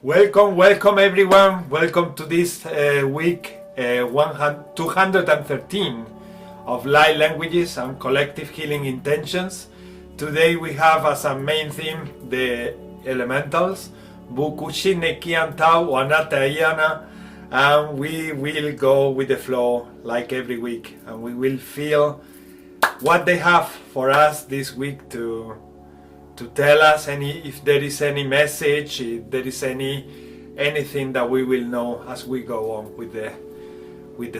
Welcome everyone. Welcome to this week 213 of Light Languages and Collective Healing Intentions. Today we have as a main theme the elementals, Bukushine Kiantau Wanatayana, and we will go with the flow like every week, and we will feel what they have for us this week to tell us if there is any message, if there is anything that we will know as we go on with the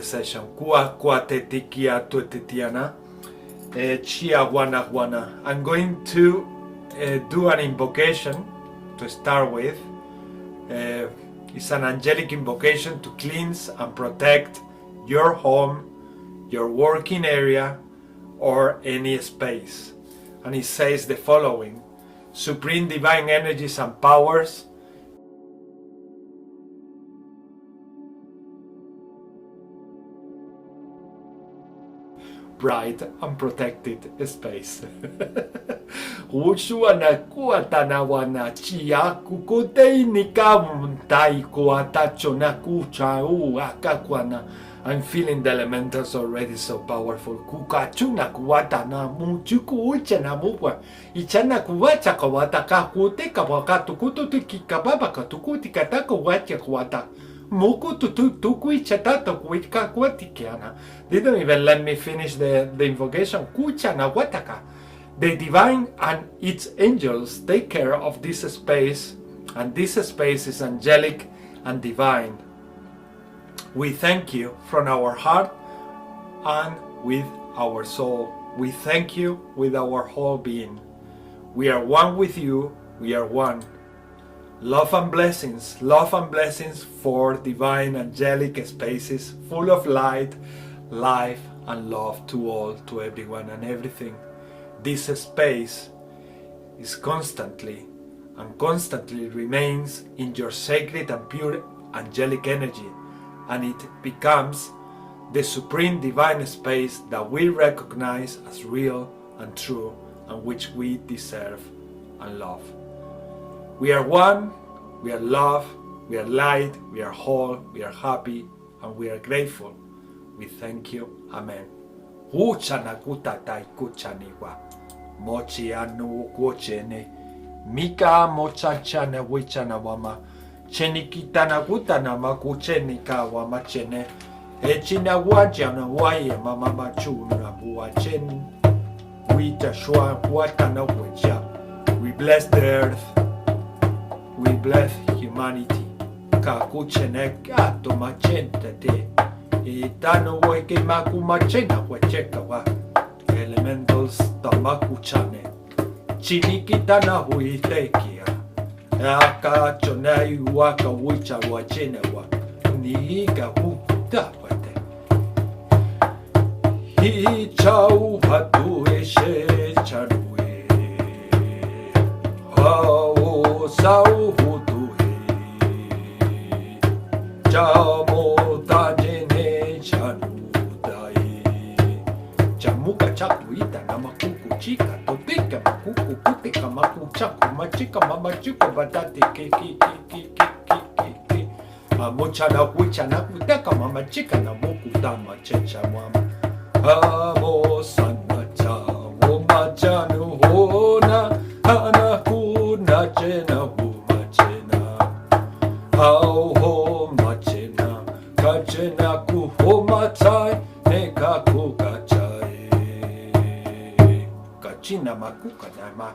session. I'm going to do an invocation to start with. It's an angelic invocation to cleanse and protect your home, your working area, or any space. And it says the following: Supreme divine energies and powers, bright and protected space. I'm feeling the elementals already so powerful. Kukachuna kuwatana muchuku uchana muwa. Ichana kuwacha kawata kakute kawakatu kutuki kababa katukuti katako wacha kuwata. Muku tuku ichatato kuika kwatikiana. They don't even let me finish the invocation. Kuchana wataka. The divine and its angels take care of this space, and this space is angelic and divine. We thank you from our heart and with our soul. We thank you with our whole being. We are one with you. We are one. Love and blessings for divine angelic spaces full of light, life, and love to all, to everyone and everything. This space is constantly remains in your sacred and pure angelic energy, and it becomes the supreme divine space that we recognize as real and true, and which we deserve and love. We are one, we are love, we are light, we are whole, we are happy, and we are grateful. We thank you. Amen. Mochi anu kuchene mika mochachana wichana wama chenikitana kutana makuchenika wama chene echina wajana waye mama machuna buachen wita shwa watana wicha. We bless the earth, we bless humanity. Kakuchene kato machente te itano weke makumachena wacheka wa elementals tamakuchane chinikitana huitekia akachona iwaka wicha wachene wa niiga hutapate hichau hatu eshe chanwe hao sau hutu he chamo tajene chanu muka chaku ita na makuku chika toteka makuku kuteka maku chaku machika mamachuko badate ki mocha na huicha na kuteka mamachika na moku dama checha mama amo sana cha machanu hona ana kuna chena humachena au ho machena kachena ku homatai neka kukacha china makuka nama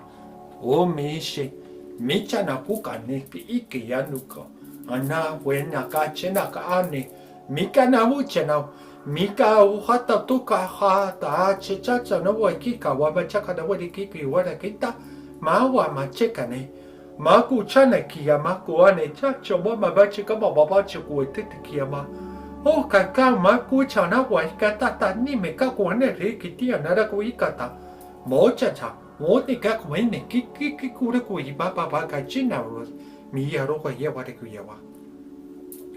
o mishe micha na kuka ne ike yanuko ana wena ka chena ka ane mika na uchena mika uhata tuka hata chichacha no wakika wabachaka na wadikiki wadakita mawa macheka ne maku chana kiyamaku ane chacho wama bachika babachu kuetete kiyama o kaka maku chana wakata ni meka kuane rikitia nara kuikata mochacha motika kwene kiki kure kui baba baka china ros mi yaro kwa ye wate kuyawa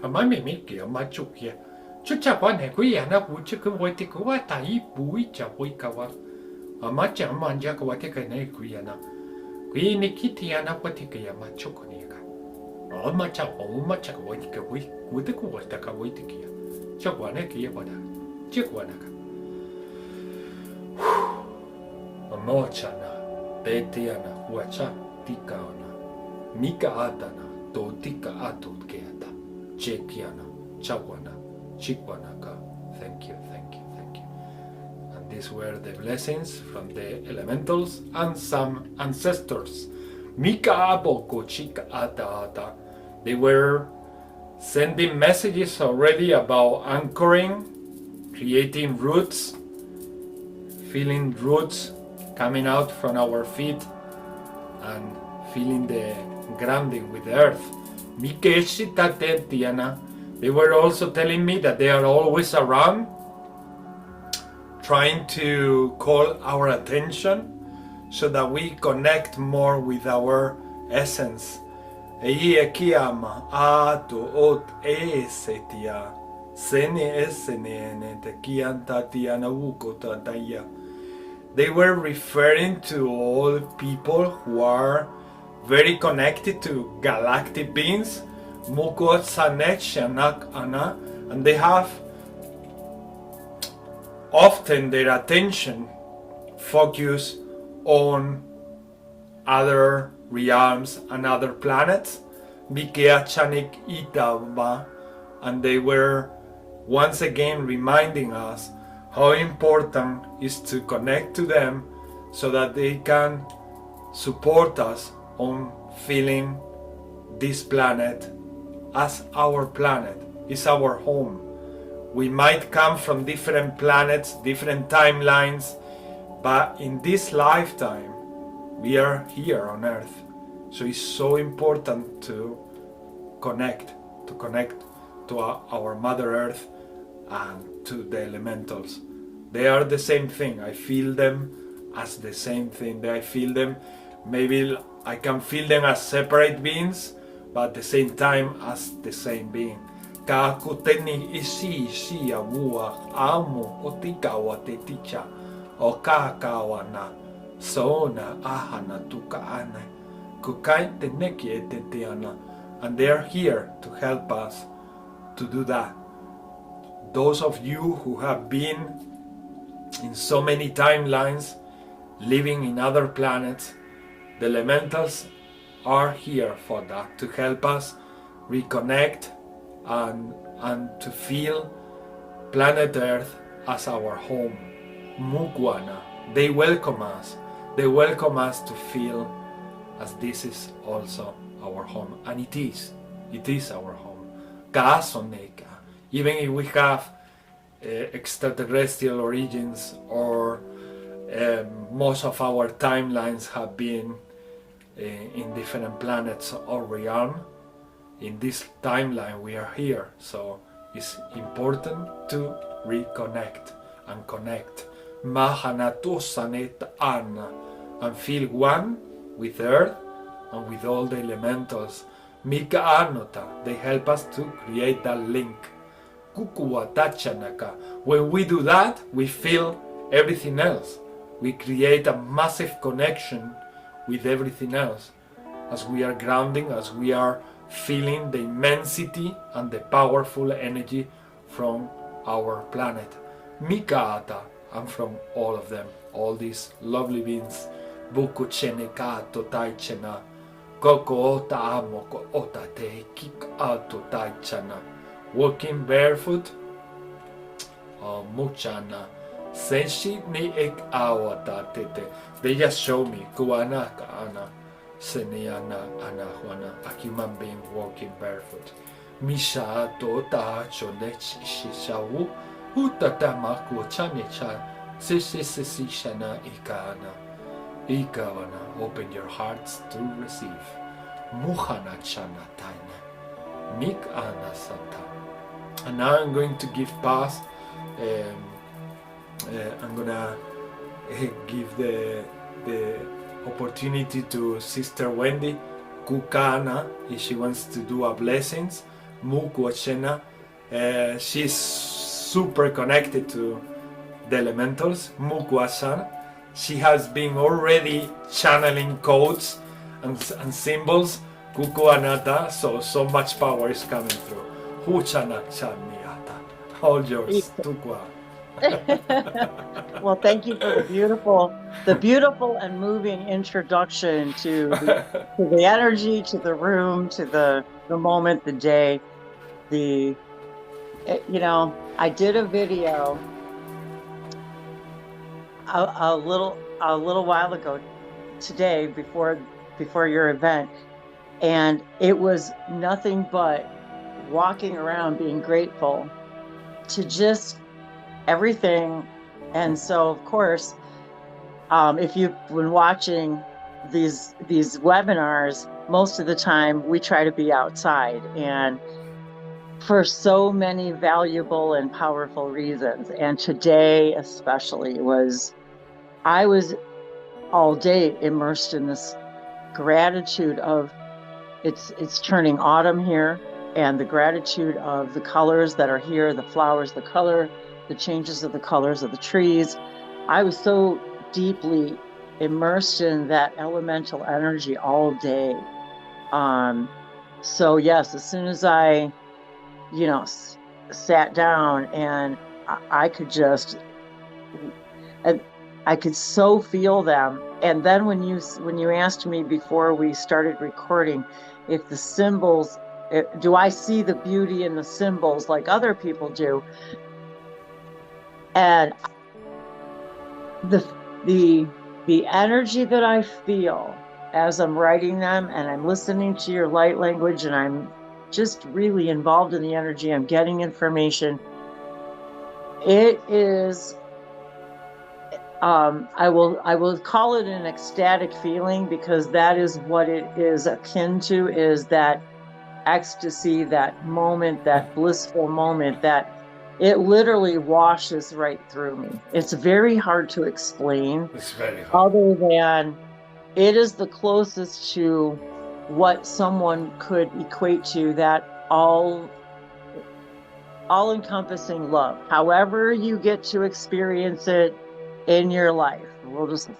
amame miki amachukia chucha kwane kuya na kuchu kwete kwa tai bui cha kuikawa amacha manja kwa te kana kuya na kui nikiti ana kwate kuya machukunika Macha macha ka wai kuta ku wata ka wai tikia. Chakwana kia pada. Chakwanaka. Mochana, Betiana, Wacha, Tikaona, Mika Atana, Totika Atut Keata, Chekiana, Chawana, Chikwanaka. Thank you, thank you, thank you. And these were the blessings from the elementals and some ancestors. Mika Aboko Chika Ata Ata. They were sending messages already about anchoring, creating roots, feeling roots coming out from our feet and feeling the grounding with the earth. They were also telling me that they are always around, trying to call our attention so that we connect more with our essence. They were referring to all people who are very connected to galactic beings, and they have often their attention focused on other realms and other planets, and they were once again reminding us how important is to connect to them so that they can support us on feeling this planet as our planet, is our home. We might come from different planets, different timelines, but in this lifetime we are here on Earth. So it's so important to connect to our Mother Earth and to the elementals. They are the same thing. I feel them as the same thing. I feel them, maybe I can feel them as separate beings, but at the same time as the same being. Ka kuteni isi awua amu otikawa te ticha o kakawana sona ahana tukaana kukai te neki etetiana, and they are here to help us to do that. Those of you who have been in so many timelines, living in other planets, the elementals are here for that, to help us reconnect and to feel planet Earth as our home. Mukwana, they welcome us. They welcome us to feel as this is also our home, and it is our home. Kaasoneka, even if we have extraterrestrial origins, or most of our timelines have been in different planets or realm, in this timeline we are here, so it's important to reconnect and connect. Mahanatosanet Anna, and feel one with Earth and with all the elementals. Mika Anota, they help us to create that link. Kukuwatachanaka. When we do that, we feel everything else. We create a massive connection with everything else. As we are grounding, as we are feeling the immensity and the powerful energy from our planet. Mikaata, and from all of them, all these lovely beings. Buku cheneka totai chena. Koko ota amoko ota te kik ato tai chana. Walking barefoot, muchana. Senshi ni ek awata tete. They just show me kuanaka ana. Seniana ana juana. A human being walking barefoot. Misha tota chonech shishawu. Utatama kuchanecha. Sisi shana ikana. Ikawana. Open your hearts to receive. Muhana chana taina. Mik ana santa. And now I'm going to give pass. I'm gonna give the opportunity to Sister Wendy Kukana if she wants to do a blessings. Mukwachena. She's super connected to the elementals. Mukwasana. She has been already channeling codes and symbols Kukuanata, so much power is coming through. Huchana chamiata. All yours. Tukwa. Well, thank you for the beautiful and moving introduction to the energy, to the room, to the moment, the day. I did a video a little while ago today before your event, and it was nothing but walking around being grateful to just everything. And so, of course, if you've been watching these webinars, most of the time we try to be outside, and for so many valuable and powerful reasons. And today especially I was all day immersed in this gratitude of it's turning autumn here, and the gratitude of the colors that are here, the flowers, the changes of the colors of the trees. I was so deeply immersed in that elemental energy all day. So yes, as soon as I sat down, and I could so feel them. And then when you asked me before we started recording, if the symbols, do I see the beauty in the symbols like other people do? And the energy that I feel as I'm writing them, and I'm listening to your light language, and I'm just really involved in the energy, I'm getting information. It is, I will call it an ecstatic feeling, because that is what it is akin to, is that ecstasy, that moment, that blissful moment, that it literally washes right through me. It's very hard to explain. It's very hard. Other than it is the closest to what someone could equate to that all-encompassing love. However you get to experience it in your life, we'll just,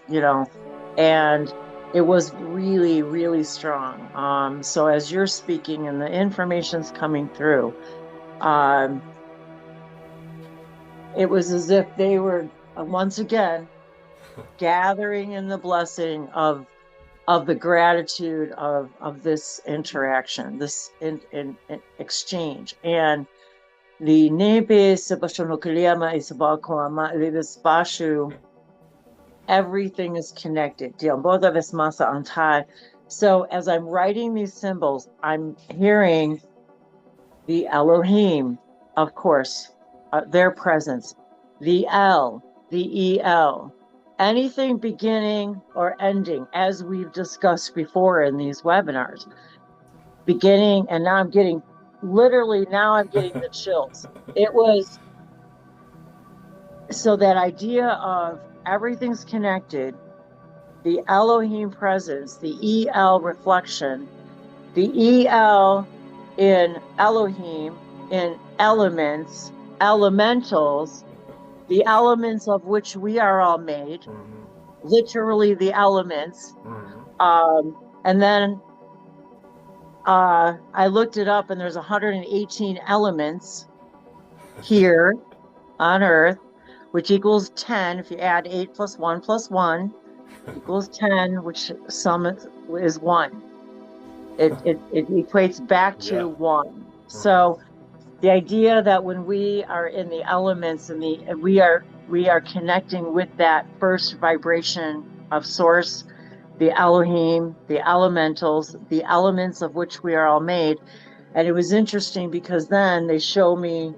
and it was really, really strong. So as you're speaking and the information's coming through, it was as if they were once again gathering in the blessing of the gratitude of this interaction, this in exchange. And the nebe sebashonokiliama isabakoama libespashu, everything is connected. So as I'm writing these symbols, I'm hearing the Elohim, of course, their presence, the L, the EL, anything beginning or ending, as we've discussed before in these webinars, beginning, and now I'm getting the chills. It was, so that idea of everything's connected, the Elohim presence, the EL reflection, the EL in Elohim, in elements, elementals, the elements of which we are all made, literally the elements. And then I looked it up, and there's 118 elements here on Earth, which equals 10. If you add 8 plus 1 plus 1 equals 10, which sum is 1. It equates back to 1. So the idea that when we are in the elements, and we are connecting with that first vibration of source, the Elohim, the elementals, the elements of which we are all made. And it was interesting, because then they show me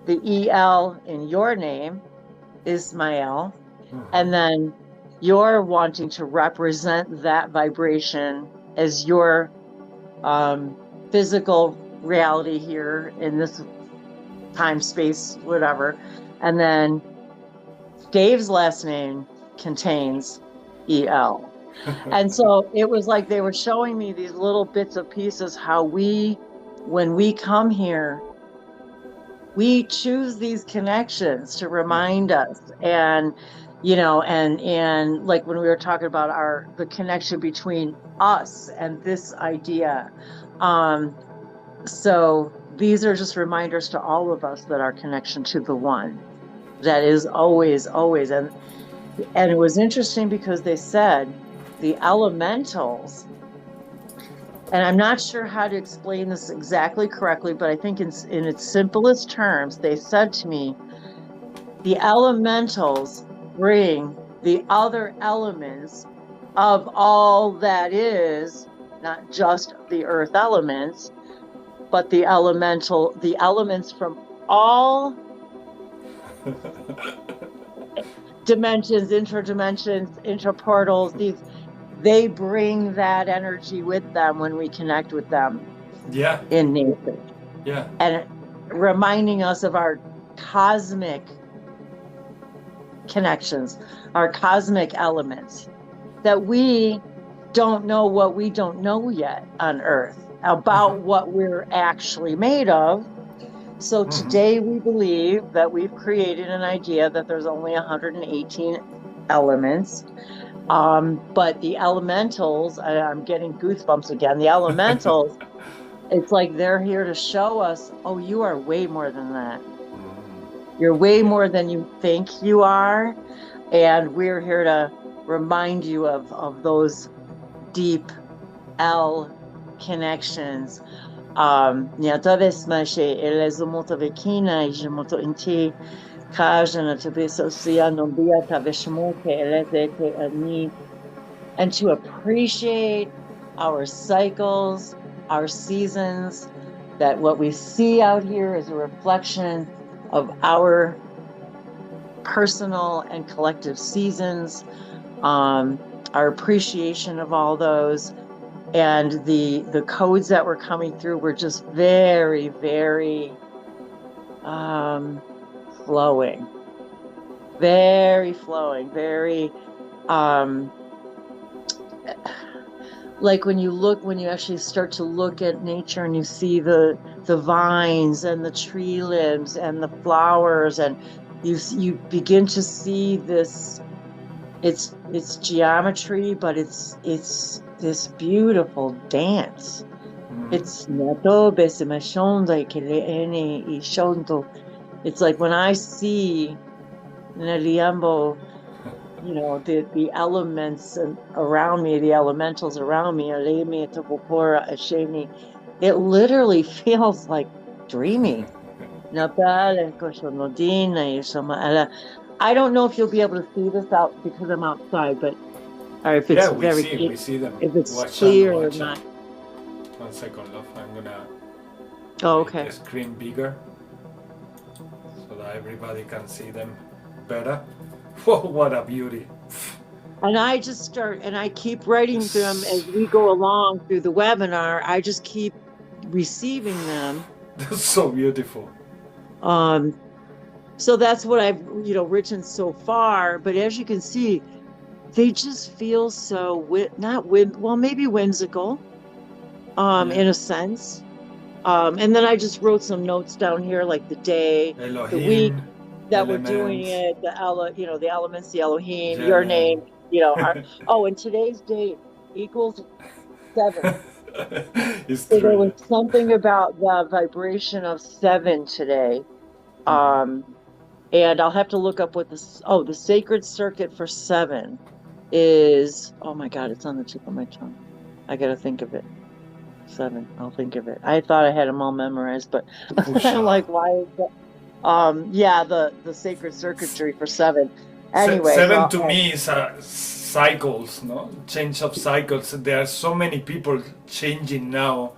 the EL in your name, Ismael, and then you're wanting to represent that vibration as your physical reality here in this time, space, whatever. And then Dave's last name contains EL. And so it was like they were showing me these little bits of pieces, how when we come here, we choose these connections to remind us. And and like when we were talking about the connection between us and this idea. So these are just reminders to all of us that our connection to the one that is always, always. And it was interesting because they said the elementals, and I'm not sure how to explain this exactly correctly, but I think in its simplest terms, they said to me, the elementals bring the other elements of all that is, not just the earth elements, but the elements from all dimensions, interdimensions, interportals, they bring that energy with them when we connect with them. Yeah. In nature. Yeah. And reminding us of our cosmic connections, our cosmic elements, that we don't know what we don't know yet on Earth about what we're actually made of. So today we believe that we've created an idea that there's only 118 elements. But the elementals, I'm getting goosebumps again. The elementals, it's like they're here to show us, oh, you are way more than that. You're way more than you think you are. And we're here to remind you of those deep L connections. Talvez mais eles muito vekina e muito inti kajana to be social no bia taveshmuke elete ani, and to appreciate our cycles, our seasons, that what we see out here is a reflection of our personal and collective seasons, our appreciation of all those. And the codes that were coming through were just very, very flowing, very like when you actually start to look at nature and you see the vines and the tree limbs and the flowers, and you begin to see this, it's geometry, but it's this beautiful dance. It's like when I see Neliambo, the elements around me, the elementals around me, it literally feels like dreaming. I don't know if you'll be able to see this out because I'm outside, but or if it's we see them. If it's clear or not. 1 second, love. I'm gonna okay. make the screen bigger so that everybody can see them better. Whoa, what a beauty! And I keep writing them as we go along through the webinar. I just keep receiving them. That's so beautiful. So that's what I've written so far. But as you can see, they just feel so maybe whimsical, in a sense. And then I just wrote some notes down here, like the day, Elohim, the week that elements. We're doing it, the elements, the Elohim, your name, and today's date equals 7. It's so true. There was something about the vibration of 7 today. And I'll have to look up what the sacred circuit for 7 is. Oh my God, it's on the tip of my tongue. I got to think of it. 7, I'll think of it. I thought I had them all memorized, but I'm like, why is that? The sacred circuitry for 7. Anyway, 7 to me is cycles, no? Change of cycles. There are so many people changing now,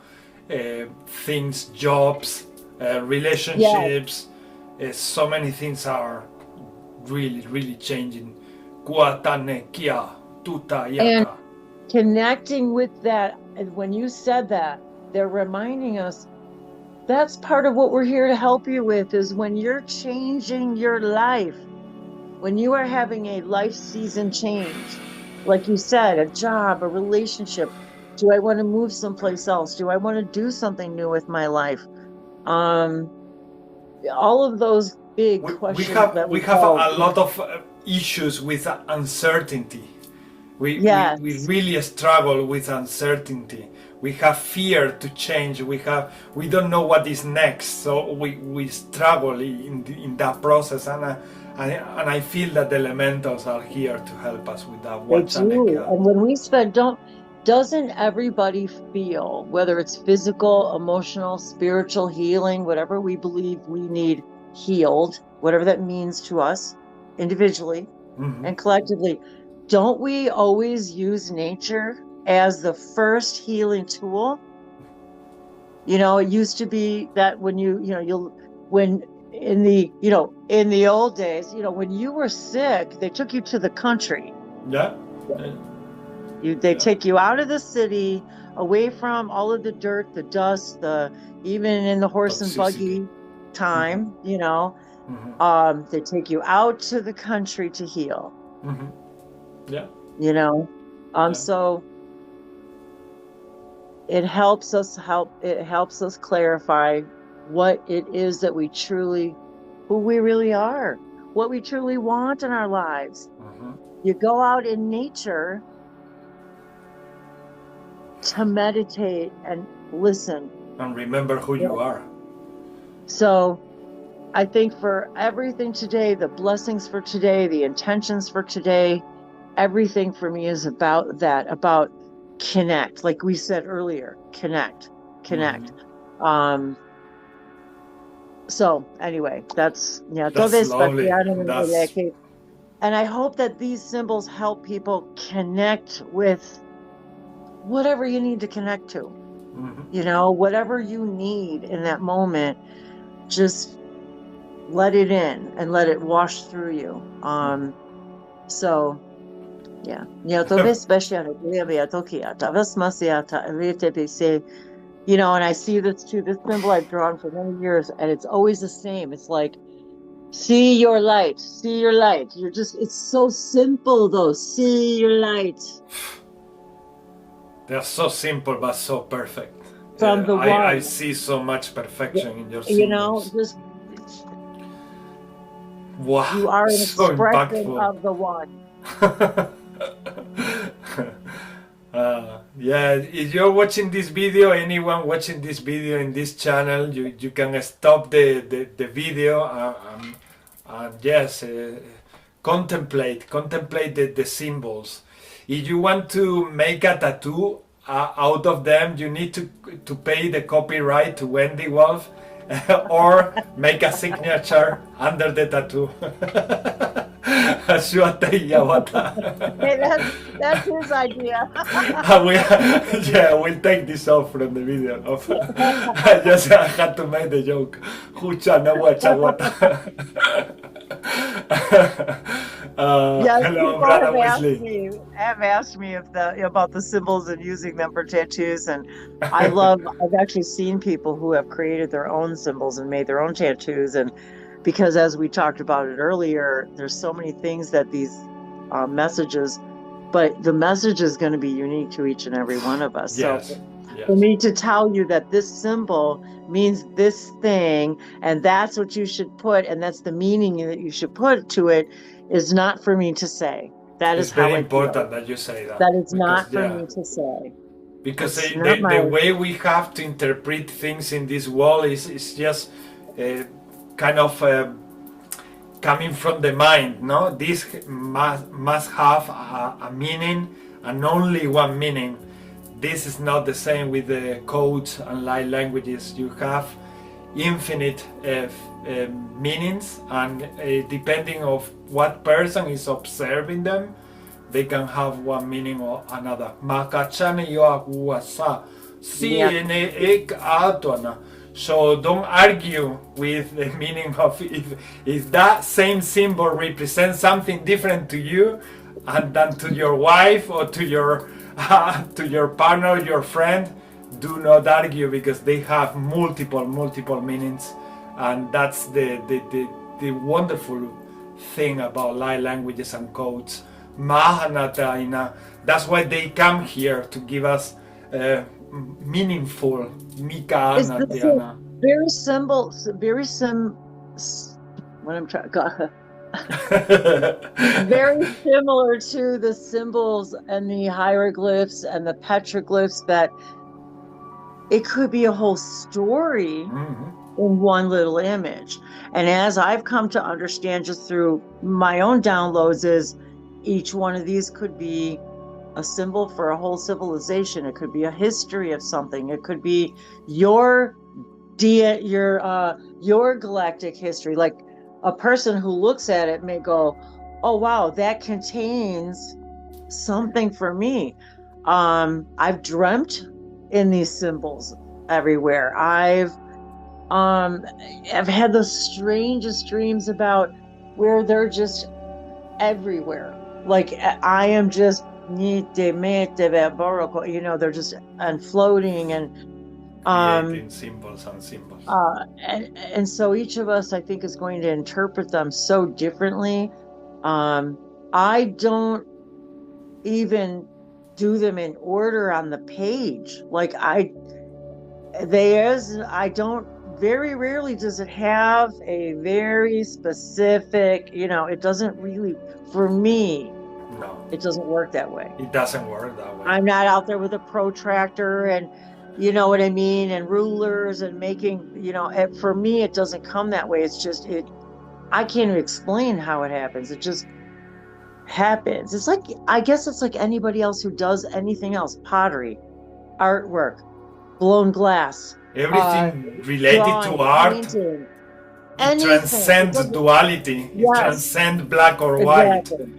things, jobs, relationships. So many things are really, really changing. And connecting with that, and when you said that, they're reminding us that's part of what we're here to help you with, is when you're changing your life, when you are having a life season change, like you said, a job, a relationship. Do I want to move someplace else? Do I want to do something new with my life? All of those big questions. We have a lot of issues with uncertainty. We really struggle with uncertainty. We have fear to change. We don't know what is next. So we struggle in that process. And I feel that the elementals are here to help us with that. They do. And when we doesn't everybody feel, whether it's physical, emotional, spiritual healing, whatever we believe we need healed, whatever that means to us individually and collectively, don't we always use nature as the first healing tool? You know, it used to be that when in the old days, when you were sick, they took you to the country. Yeah. They take you out of the city, away from all of the dirt, the dust, even in the horse and buggy time, they take you out to the country to heal. Yeah. So it helps us clarify what it is that who we really are, what we truly want in our lives. You go out in nature to meditate and listen. And remember who you are. So I think for everything today, the blessings for today, the intentions for today, everything for me is about that, about connect. Like we said earlier, connect. So anyway, that's lovely. And I hope that these symbols help people connect with whatever you need to connect to. Whatever you need in that moment, just let it in and let it wash through you. So yeah. And I see this too, this symbol I've drawn for many years, and it's always the same. It's like, see your light. It's so simple though. See your light. They're so simple but so perfect. From the one. I see so much perfection in your symbols. Wow, you are an so expression impactful. of the one. If you're watching this video, anyone watching this video in this channel, you can stop the video and contemplate the symbols. If you want to make a tattoo out of them, you need to pay the copyright to Wendy Wolf or make a signature under the tattoo. Hey, that's his idea. We'll take this off from the video. I just had to make the joke. Hello, brother Wesley. Have asked me about the symbols and using them for tattoos, and I've actually seen people who have created their own symbols and made their own tattoos, and because as we talked about it earlier, there's so many things that these messages, but the message is going to be unique to each and every one of us. Yes. So for me to tell you that this symbol means this thing, and that's what you should put, and that's the meaning that you should put to it, is not for me to say. That is how very I important feel. that you say that. That is not for me to say. Because the way we have to interpret things in this world is just kind of coming from the mind, no? This must have a meaning, and only one meaning. This is not the same with the codes and light languages. You have infinite meanings, and depending of what person is observing them, they can have one meaning or another. So don't argue with the meaning of if that same symbol represents something different to you and than to your wife or to your partner, your friend. Do not argue, because they have multiple meanings, and that's the wonderful thing about light languages and codes. That's why they come here, to give us meaningful. Very simple. What I'm trying. Very similar to the symbols and the hieroglyphs and the petroglyphs, that it could be a whole story in one little image. And as I've come to understand just through my own downloads, is each one of these could be a symbol for a whole civilization. It could be a history of something. It could be your galactic history. Like, a person who looks at it may go, oh wow, that contains something for me. I've dreamt in these symbols everywhere. I've had the strangest dreams about where they're just everywhere. Like, I am just, they're just floating and creating symbols and symbols. And so each of us, I think, is going to interpret them so differently. I don't even do them in order on the page. Like, very rarely does it have a very specific, it doesn't really, for me, no, it doesn't work that way. It doesn't work that way. I'm not out there with a protractor and, you know what I mean, and rulers and making, for me, it doesn't come that way. It's just, I can't even explain how it happens. It just happens. It's like, I guess it's like anybody else who does anything else: pottery, artwork, blown glass, everything related drawing, to art. painting, It transcends duality. Yes. It transcends black or white. Exactly.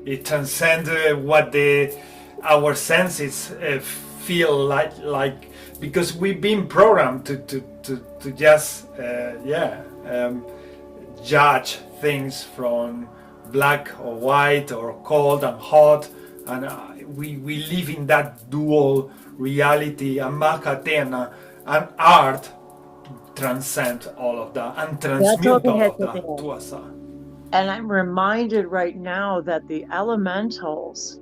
It transcends what our senses feel like, because we've been programmed to just judge things from black or white or cold and hot, and we live in that dual reality. And Makatena and art transcend all of that and transmute all of that to us. And I'm reminded right now that the elementals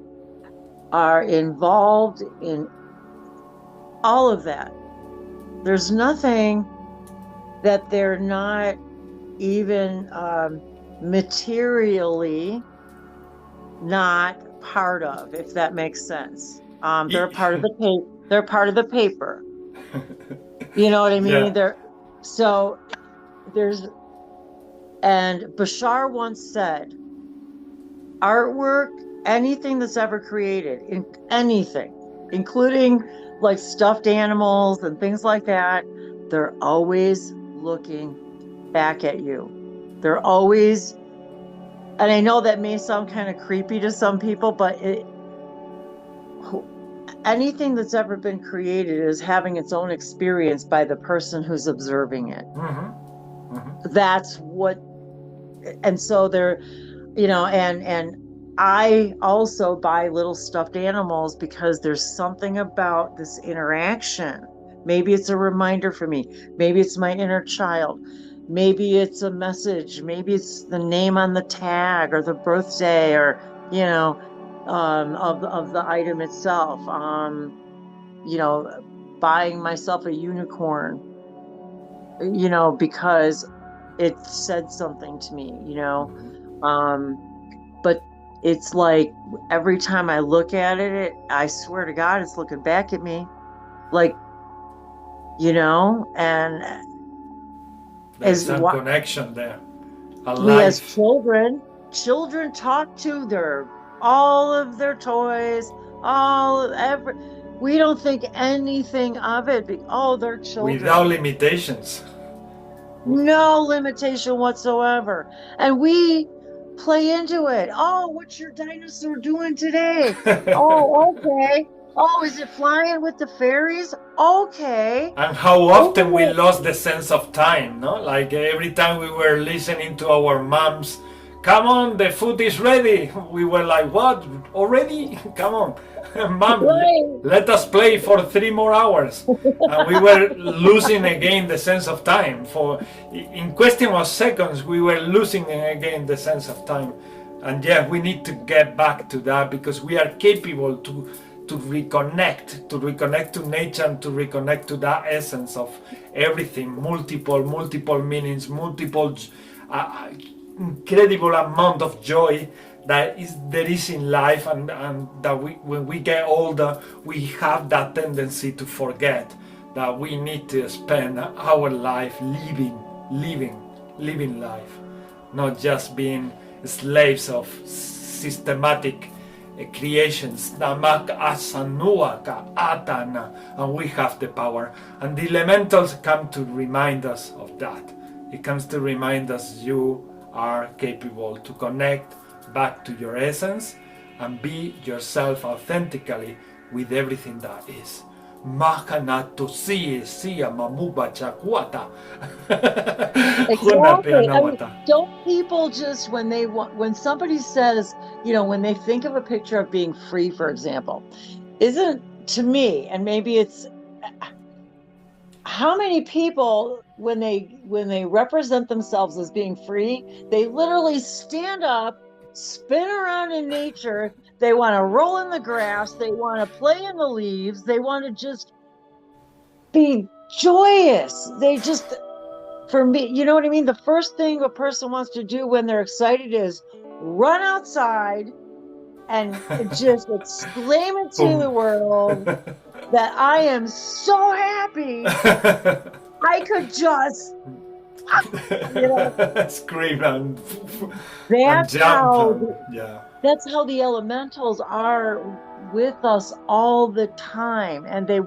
are involved in all of that. There's nothing that they're not even materially not part of, if that makes sense. They're part of the paper. They're part of the paper. You know what I mean? Yeah. And Bashar once said, artwork, anything that's ever created, in anything, including like stuffed animals and things like that, they're always looking back at you. They're always, and I know that may sound kind of creepy to some people, but anything that's ever been created is having its own experience by the person who's observing it. That's what, and so they're, and I also buy little stuffed animals because there's something about this interaction. Maybe it's a reminder for me. Maybe it's my inner child. Maybe it's a message. Maybe it's the name on the tag or the birthday or, of the item itself. Buying myself a unicorn, because it said something to me, but it's like every time I look at it, I swear to God, it's looking back at me, like, and there's some connection there. We as children talk to all of their toys, we don't think anything of it. They're children. Without limitations. No limitation whatsoever. And we play into it. Oh, what's your dinosaur doing today? Oh, okay. Oh, is it flying with the fairies? Okay. And how often we lost the sense of time, no? Like every time we were listening to our moms, come on, the food is ready. We were like, what? Already? Come on. Mom, let us play for 3 more hours. And we were losing again the sense of time. In question of seconds, we were losing again the sense of time. And we need to get back to that, because we are capable to reconnect to nature and to reconnect to that essence of everything, multiple meanings, multiple incredible amount of joy that there is in life, and that when we get older, we have that tendency to forget that we need to spend our life living life, not just being slaves of systematic creations that make us anua ka atana, and we have the power. And the elementals come to remind us of that. It comes to remind us you are capable to connect back to your essence and be yourself authentically with everything that is. Makanato siya mamuba chakwata. Exactly. I mean, don't people just when somebody says, when they think of a picture of being free, for example, isn't to me, and maybe it's how many people when they represent themselves as being free, they literally stand up, spin around in nature, they want to roll in the grass, they want to play in the leaves, they want to just be joyous. They just, for me, you know what I mean? The first thing a person wants to do when they're excited is run outside and just exclaim it to the world that I am so happy I could just scream and that's jump. That's how the elementals are with us all the time, and they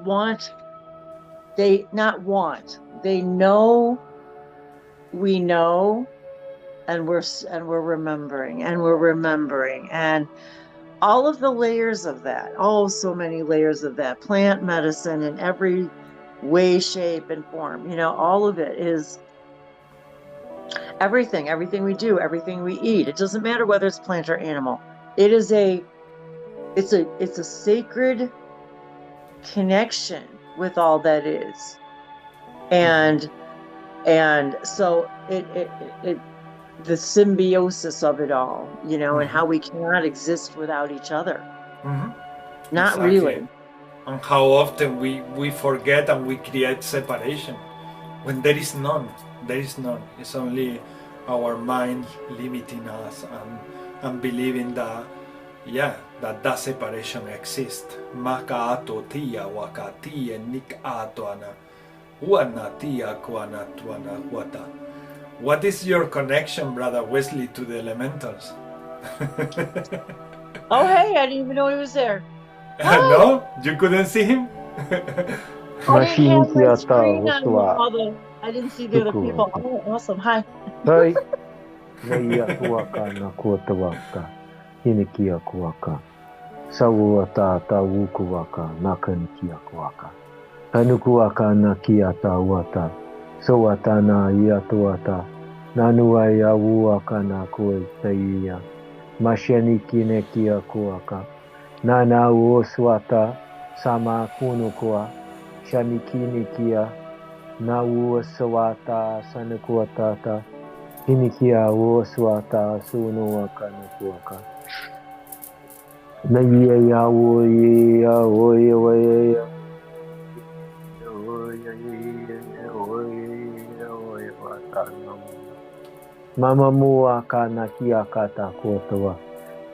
know we know, and we're remembering, and all of the layers of that, so many layers of that, plant medicine in every way, shape, and form, all of it is everything we do, everything we eat. It doesn't matter whether it's plant or animal. It's a sacred connection with all that is. And so it the symbiosis of it all, and how we cannot exist without each other. Not exactly. Really. And how often we forget and we create separation when there is none. It's only our mind limiting us and believing that that separation exists. Maka ato tia wakatia nik atoana wana tia kwana tuana wata. What is your connection, Brother Wesley, to the elementals? Oh, hey, I didn't even know he was there. No? You couldn't see him? I didn't have my screen on I didn't see the other people. Oh, awesome. Hi. Hi. Naiya kuaka na kuotawaka. Hinikia kuaka. Sawata ta wukuaka na kanikia kuaka. Hanukuaka na kiata wata. Sawata na yatuata. Nanua ya wuaka na kuetaiya. Mashaniki nekia kuaka. Nana uoswata sama kunukua. Shanikini kia. Na uoswata sanakuatata. Hinikia uoswata sunuaka nakuaka. Naiya ya woya woya. Mama muaka na kiakata kotawa.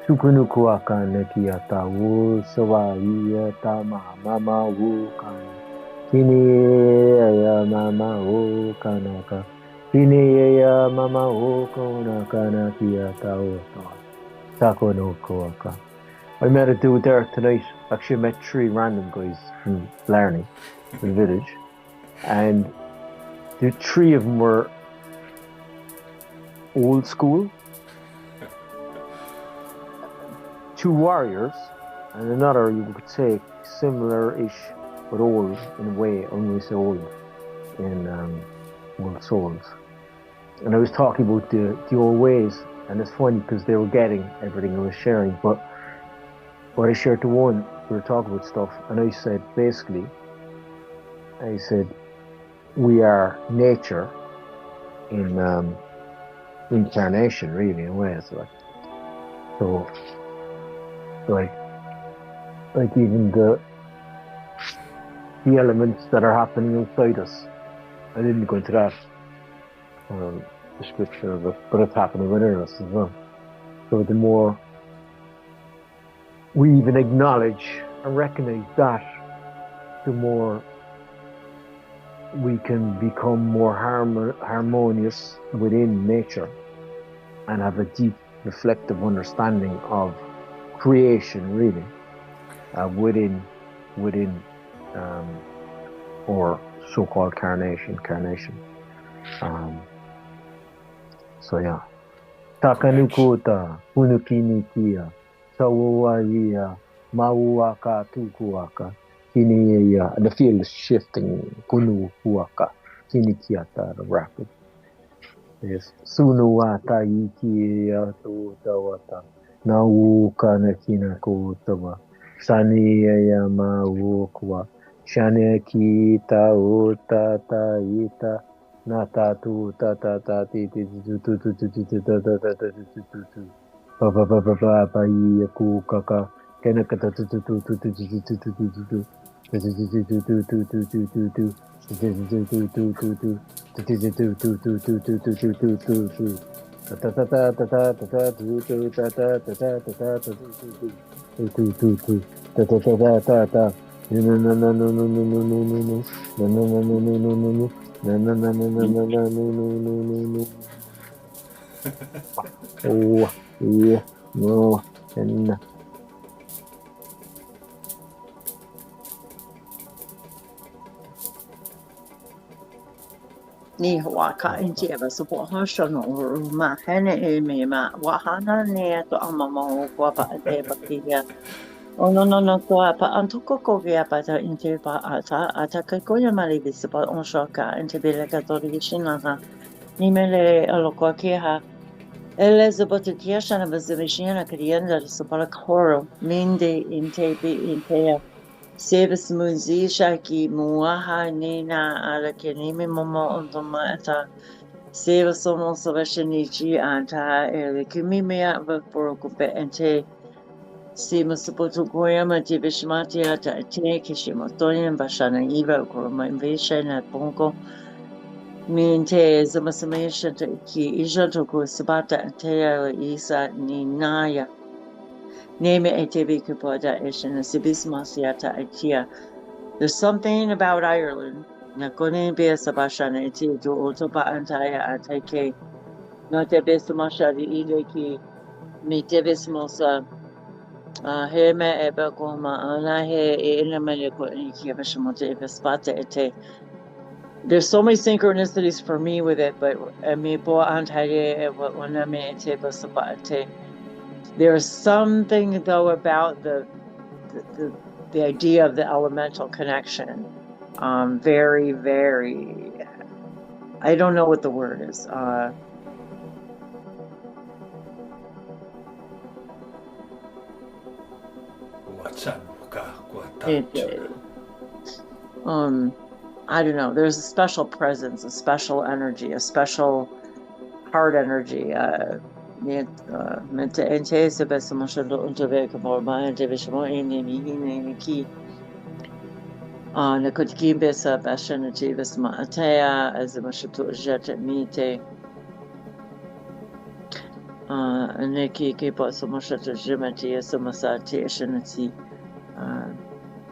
Sukunukuaka na kiata wo sawa yata mama wo kana. Kini ya mama wo kanaka. Kini ya mama wo kanaka na kiata wo tawa. Sakunukuaka. I met a dude there tonight. Actually, I met 3 random guys from Blarney, the village, and the 3 of them were old school, 2 warriors, and another you could say similar-ish, but old in a way, only so old in old souls. And I was talking about the old ways, and it's funny because they were getting everything I was sharing, but what I shared to one, we were talking about stuff, and I said, basically, we are nature in incarnation, really, in ways, so, like even the elements that are happening inside us. I didn't go into that. description of it, but it's happening within us as well. So the more we even acknowledge and recognize that, the more we can become more harmonious within nature and have a deep reflective understanding of creation, really, within or so-called carnation. So yeah. Takanukuta, Punukinikia, Sawawaya, Mauaka, Tukuaka, Kiniya, and the field is shifting, Kunuhuaka, Kinikiata, the rapid. Yes, Sunuata, Ikia, Tawata, Nauka, Nakinakotawa, Saniya, Mawukwa, Shanekita, Uta, Ita. Nata tu ta ta ta ti ti tu tu tu tu tu tu ta ta ta ta tu tu tu pa pa pa pa pa pa i ku ka ka kena ka ta tu tu tu tu tu tu tu tu tu tu tu no. Oh, yeah, no, and Ni waka inti eva supo hoshano ma hene e me ma wahana ne to amamo kwa pa de bakia. Oh no kwa pa antuko ko ya pa ta inti pa ata ko ya mali visipa on shoka inti bele ka to rishina ha. Ni mele alokwa ki ha. Elizabeth Kiashana was the Vishana Karianda Supala Koro, Minde inte be inte Sebas Muzi Shaki Muaha Nina Alakanimi Momo Ondomata Seva Somo Savashanichi Anta Elikimimia Vapurokupe Ente Sima Supoto Goyama Divishmatia Tate Kishimotoyan Bashana Eva Kuruma Invasion at Bongo. Minte zamasamesha ki ijotoku sabata antea isa ni naya. Name etebi kupoda ishina sibismasiata itia. There's something about Ireland. Nakone be sabashana iti do otopa antaya atake. No te besamasha di ileki. Mi tebismosa. Heme eba goma anahe inameleko ikiabashamote bespata ete. There's so many synchronicities for me with it, but there's something though about the idea of the elemental connection. Very, very, I don't know what the word is. I don't know. There's a special presence, a special energy, a special heart energy.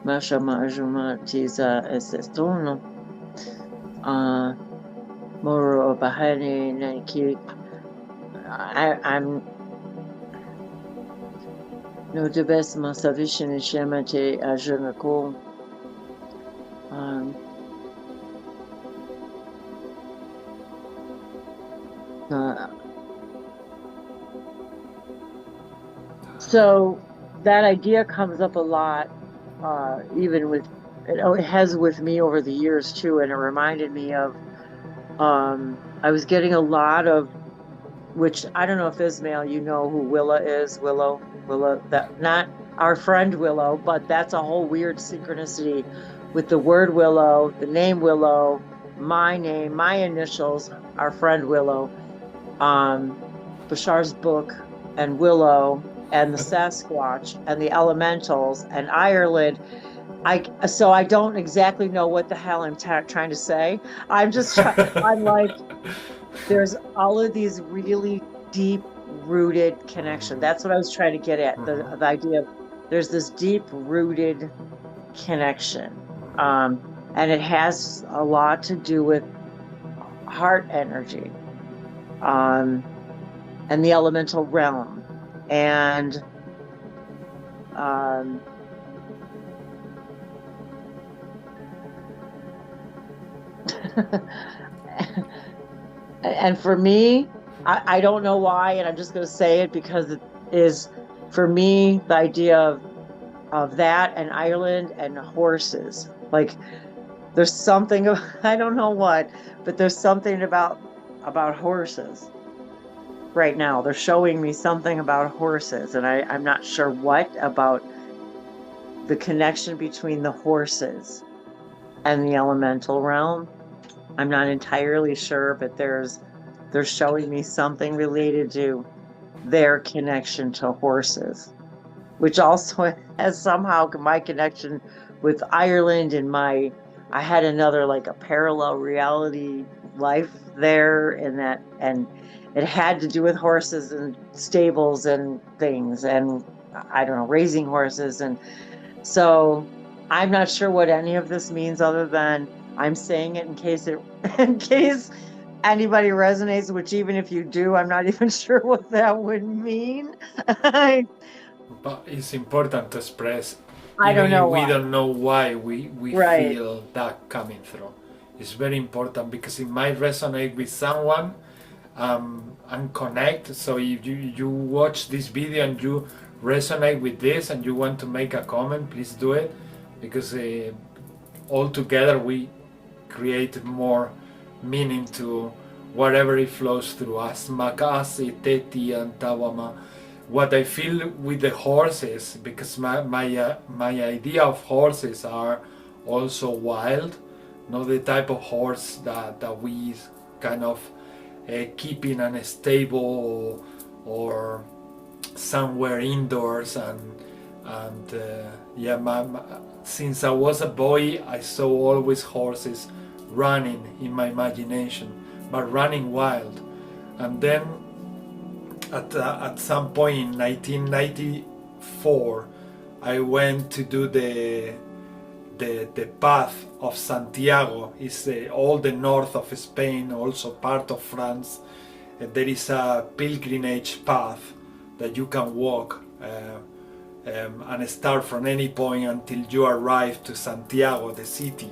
Mashama Ajuma Tiza Esestono Moro Bahani Naki. I'm no the best Masavishan Shemate Ajanako. So that idea comes up a lot. Even with it has with me over the years too, and it reminded me of I was getting a lot of, which I don't know if Ismael, you know who Willa is. Willow, that not our friend Willow, but that's a whole weird synchronicity with the word Willow, the name Willow, my name, my initials, our friend Willow, Bashar's book, and Willow, and the Sasquatch, and the elementals, and Ireland. So I don't exactly know what the hell I'm trying to say. I'm just I'm like, there's all of these really deep rooted connection. That's what I was trying to get at. The idea of there's this deep rooted connection. And it has a lot to do with heart energy, and the elemental realm. And and for me, I don't know why, and I'm just going to say it because it is, for me, the idea of that and Ireland and horses. Like, there's something, I don't know what, but there's something about horses right now. They're showing me something about horses, and I'm not sure what about the connection between the horses and the elemental realm. I'm not entirely sure, but they're showing me something related to their connection to horses, which also has somehow my connection with Ireland and I had another, like a parallel reality life there, and it had to do with horses and stables and things, and I don't know, raising horses. And so I'm not sure what any of this means, other than I'm saying it in case anybody resonates, which even if you do, I'm not even sure what that would mean. But it's important to express. I don't know We why. don't know why we Right. feel that coming through. It's very important because it might resonate with someone, and connect. So if you watch this video and you resonate with this and you want to make a comment, please do it, because all together we create more meaning to whatever it flows through us. Makasi, Teti, and Tawama. What I feel with the horses, because my idea of horses are also wild, not the type of horse that we kind of keep in a stable or somewhere indoors. And since I was a boy, I saw always horses running in my imagination, but running wild. And then at some point in 1994, I went to do the path of Santiago. It's all the north of Spain, also part of France. There is a pilgrimage path that you can walk and start from any point until you arrive to Santiago, the city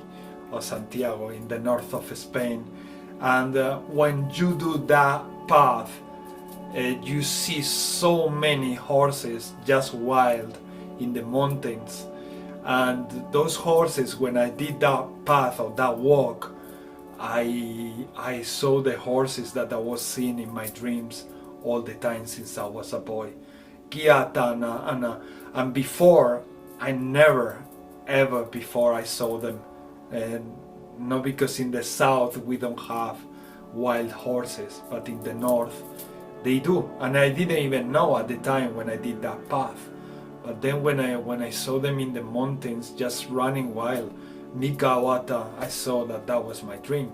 of Santiago in the north of Spain. And when you do that path, you see so many horses just wild in the mountains. And those horses, when I did that path or that walk, I saw the horses that I was seeing in my dreams all the time since I was a boy. And before, I never ever before I saw them. And not because in the south we don't have wild horses, but in the north they do. And I didn't even know at the time when I did that path. But then when I saw them in the mountains just running wild, Mikawata, I saw that was my dream.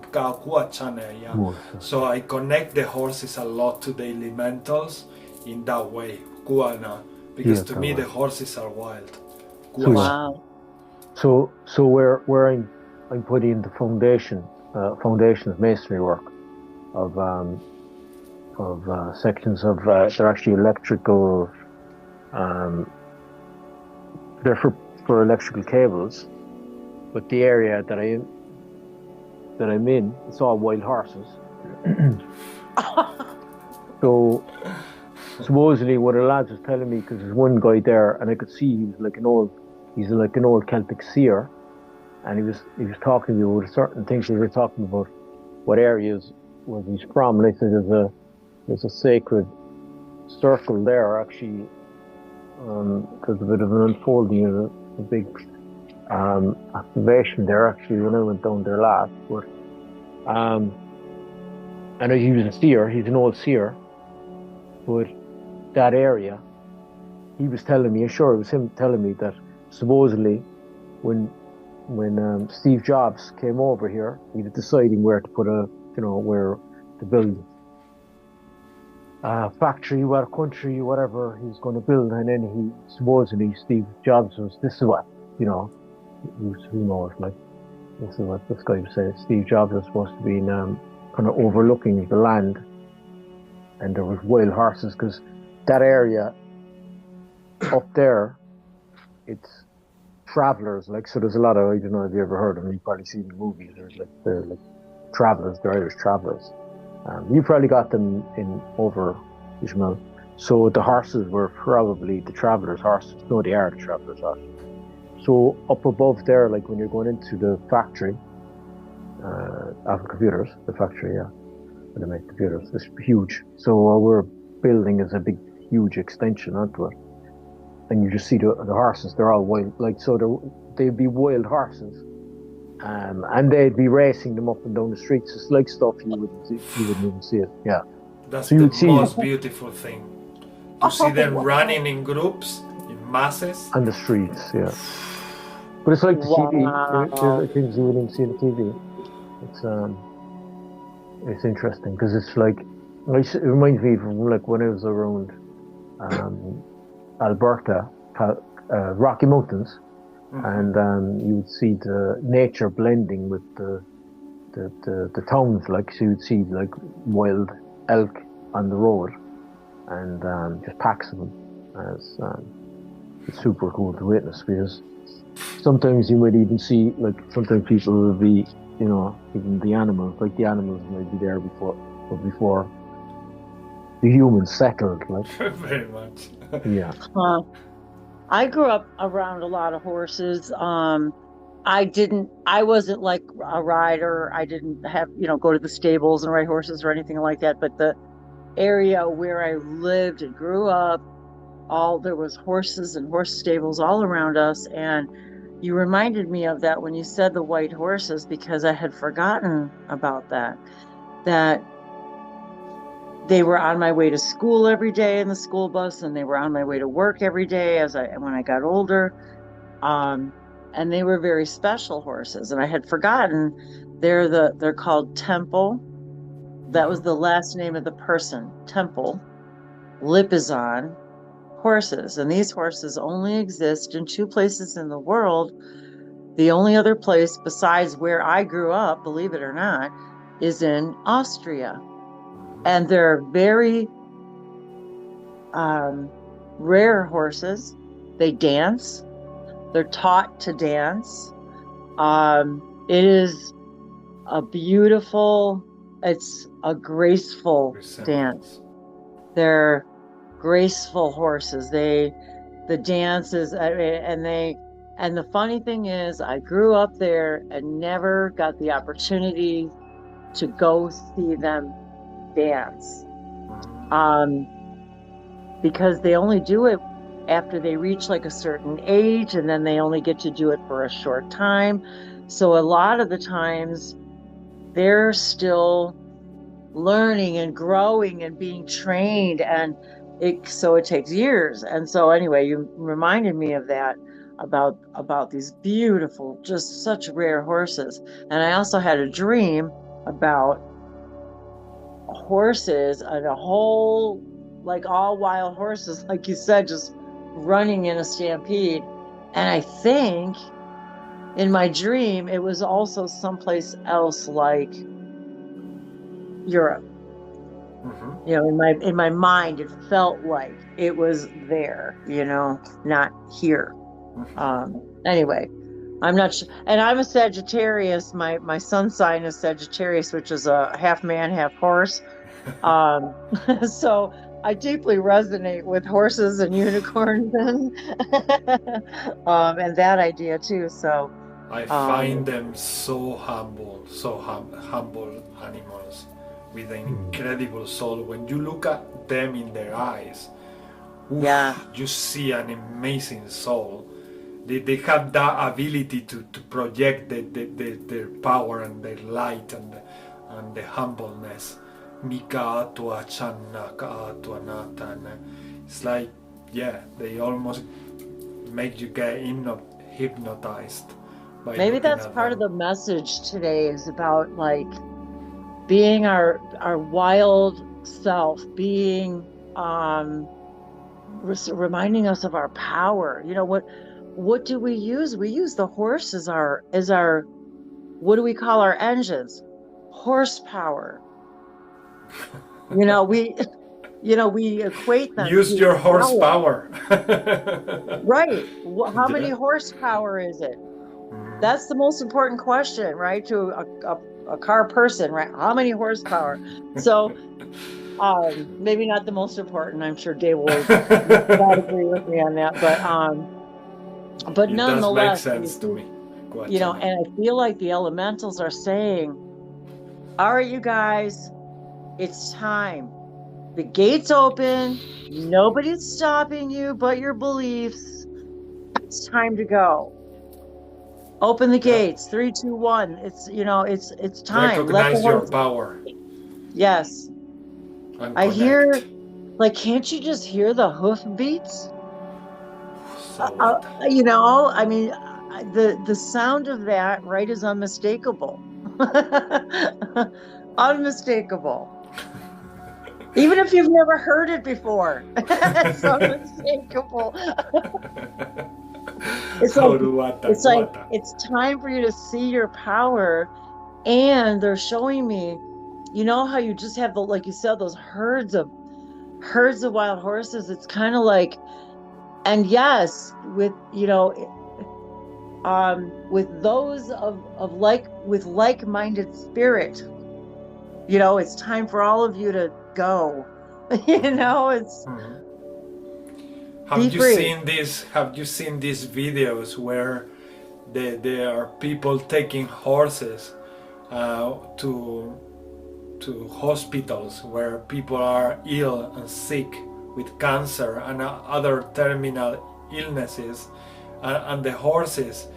So I connect the horses a lot to the elementals in that way. Because to me the horses are wild. Wow. So where I'm putting the foundation of masonry work of sections of they're actually electrical. They're for electrical cables, but the area that I'm in, it's all wild horses. So supposedly what the lads was telling me, because there's one guy there, and I could see he's like an old Celtic seer, and he was talking to me about certain things. We were talking about what areas was he's from, and I said there's a sacred circle there actually. There's a bit of an unfolding, a big activation there actually when I went down there last. But I know he was a seer. He's an old seer, but that area, he was telling me. I'm sure it was him telling me that supposedly when Steve Jobs came over here, he was deciding where to put where to build a factory, what country, whatever he's going to build, and then he supposedly Steve Jobs was, this is what, you know, who knows, like, this is what this guy was saying. Steve Jobs was supposed to be kind of overlooking the land, and there was wild horses, because that area up there, it's travelers, like, so there's a lot of, I don't know if you ever heard of them, you've probably seen the movies, they're like travelers, they're Irish travelers. You probably got them in over Ismael. So the horses were probably the travelers' horses. No, they are the travelers' horses. So up above there, like when you're going into the factory, of computers, the factory, yeah, where they make computers, it's huge. So our building is a big, huge extension onto it. And you just see the horses, they're all wild, like, so they'd be wild horses. And they'd be racing them up and down the streets. It's like stuff you wouldn't even see it. Yeah. That's so the most beautiful thing. To see them running in groups, in masses. On the streets, yeah. But it's like the TV, things you wouldn't see on the TV. It's interesting because it's like, it reminds me of like when I was around Alberta, Rocky Mountains. Mm-hmm. And you would see the nature blending with the towns, like, so you'd see like wild elk on the road, and just packs of them. It's super cool to witness, because sometimes you might even see, like, sometimes people will be, you know, even the animals might be there before the humans settled, like. Very much. Yeah. I grew up around a lot of horses. I wasn't like a rider. I didn't have, go to the stables and ride horses or anything like that. But the area where I lived and grew up, there was horses and horse stables all around us. And you reminded me of that when you said the white horses, because I had forgotten about that they were on my way to school every day in the school bus, and they were on my way to work every day when I got older. And they were very special horses, and I had forgotten. They're called Temple. That was the last name of the person, Temple Lipizan horses. And these horses only exist in 2 places in the world. The only other place besides where I grew up, believe it or not, is in Austria. And they're very rare horses. They dance. They're taught to dance. It is it's a graceful dance. They're graceful horses. The dances, and the funny thing is, I grew up there and never got the opportunity to go see them dance, because they only do it after they reach like a certain age, and then they only get to do it for a short time. So a lot of the times they're still learning and growing and being trained, and so it takes years. And so anyway, you reminded me of that, about these beautiful, just such rare horses. And I also had a dream about horses and a whole, like, all wild horses, like you said, just running in a stampede. And I think in my dream it was also someplace else, like Europe. Mm-hmm. In my mind it felt like it was there, not here. Mm-hmm. Anyway, I'm not sure. And I'm a Sagittarius. My sun sign is Sagittarius, which is a half man, half horse. So I deeply resonate with horses and unicorns and that idea too. So I find them so humble animals with an incredible soul. When you look at them in their eyes, you see an amazing soul. They have that ability to project their power and their light and the humbleness. Mika atua channa ka atua natana. It's like, they almost make you get hypnotized. Maybe that's part of the message today, is about, like, being our wild self, being reminding us of our power. You know, what do we use? We use the horse as our what do we call our engines? Horsepower. You know, we equate them. Use your horsepower. Right. How many horsepower is it? That's the most important question, right? To a car person, right? How many horsepower? So maybe not the most important. I'm sure Dave will not agree with me on that, but nonetheless, does make sense to me. You know, and I feel like the elementals are saying, all right, you guys, it's time. The gate's open. Nobody's stopping you but your beliefs. It's time to go. Open the gates. 3, 2, 1. It's, you know, it's time. Recognize your power. Yes. I hear, like, can't you just hear the hoof beats? You know, I mean, the sound of that, right, is unmistakable. Unmistakable. Even if you've never heard it before, it's unmistakable. It's time for you to see your power. And they're showing me, you know how you just have like you said, those herds of wild horses. It's kind of like, and yes, with, you know, with those with like-minded spirit, you know, it's time for all of you to go. You know, it's Have you seen these videos where there are people taking horses to hospitals where people are ill and sick with cancer and other terminal illnesses, and the horses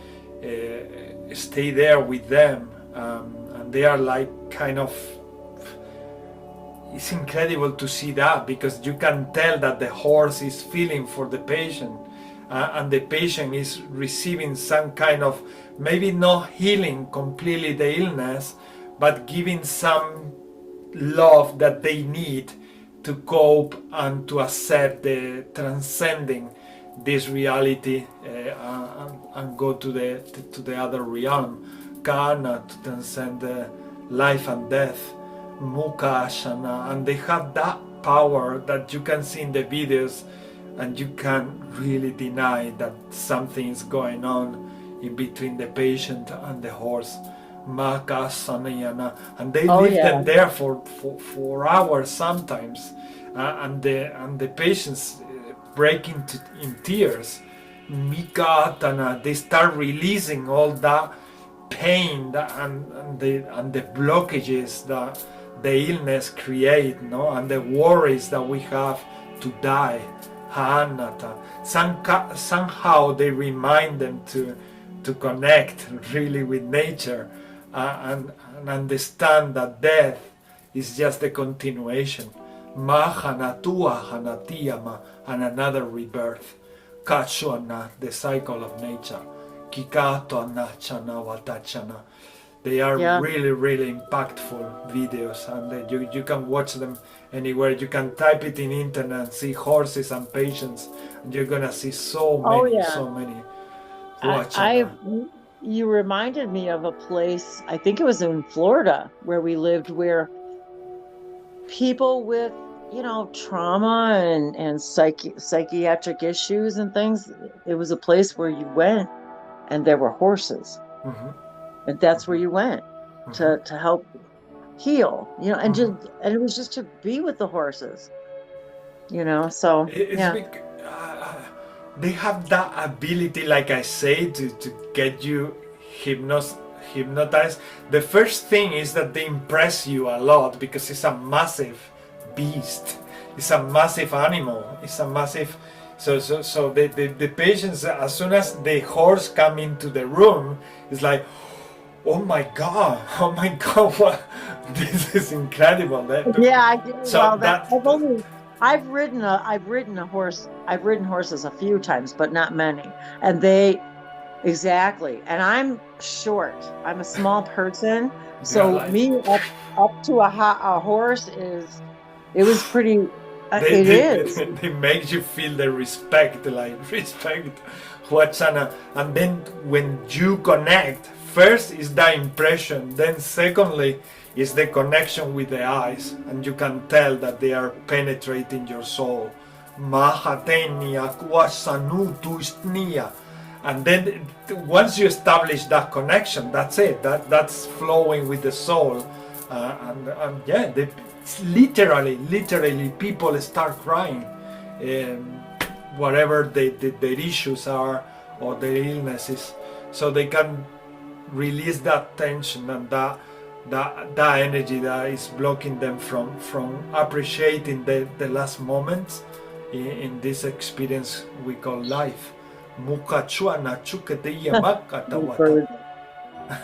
stay there with them, and they are like kind of, it's incredible to see that, because you can tell that the horse is feeling for the patient, and the patient is receiving some kind of, maybe not healing completely the illness, but giving some love that they need to cope and to accept the transcending this reality, and go to the other realm, Kana, to transcend life and death, Mukashana, and they have that power that you can see in the videos, and you can't really deny that something is going on in between the patient and the horse. And they leave them there for hours sometimes, and the patients break into in tears. They start releasing all that pain and the blockages that the illness create, no, and the worries that we have to die. Somehow they remind them to connect really with nature, and understand that death is just a continuation, and another rebirth. The cycle of nature. They are really, really impactful videos, and you can watch them anywhere. You can type it in internet and see horses and patients, and you're gonna see so many. You reminded me of a place, I think it was in Florida, where we lived, where people with, you know, trauma and psychiatric issues and things, it was a place where you went and there were horses. And that's where you went to help heal, you know, and and it was just to be with the horses, you know. So they have that ability, like I say, to get you hypnotized. The first thing is that they impress you a lot, because it's a massive beast, it's a massive animal, it's a massive. So the patients, as soon as the horse come into the room, it's like, oh my god, what? This is incredible. I've ridden horses a few times, but not many, and Exactly. And I'm short. I'm a small person. So Realize me up to a horse it was pretty, they, it they, is. they, they make you feel the respect, like respect what's and then when you connect, first is the impression, then secondly is the connection with the eyes, and you can tell that they are penetrating your soul. Mahatenia kwasanutuistnia. And then once you establish that connection, that's it. That's flowing with the soul, and yeah, literally, people start crying, whatever their issues are or their illnesses, so they can release that tension and that energy that is blocking them from appreciating the last moments in this experience we call life. Mukachua chukete makatawata.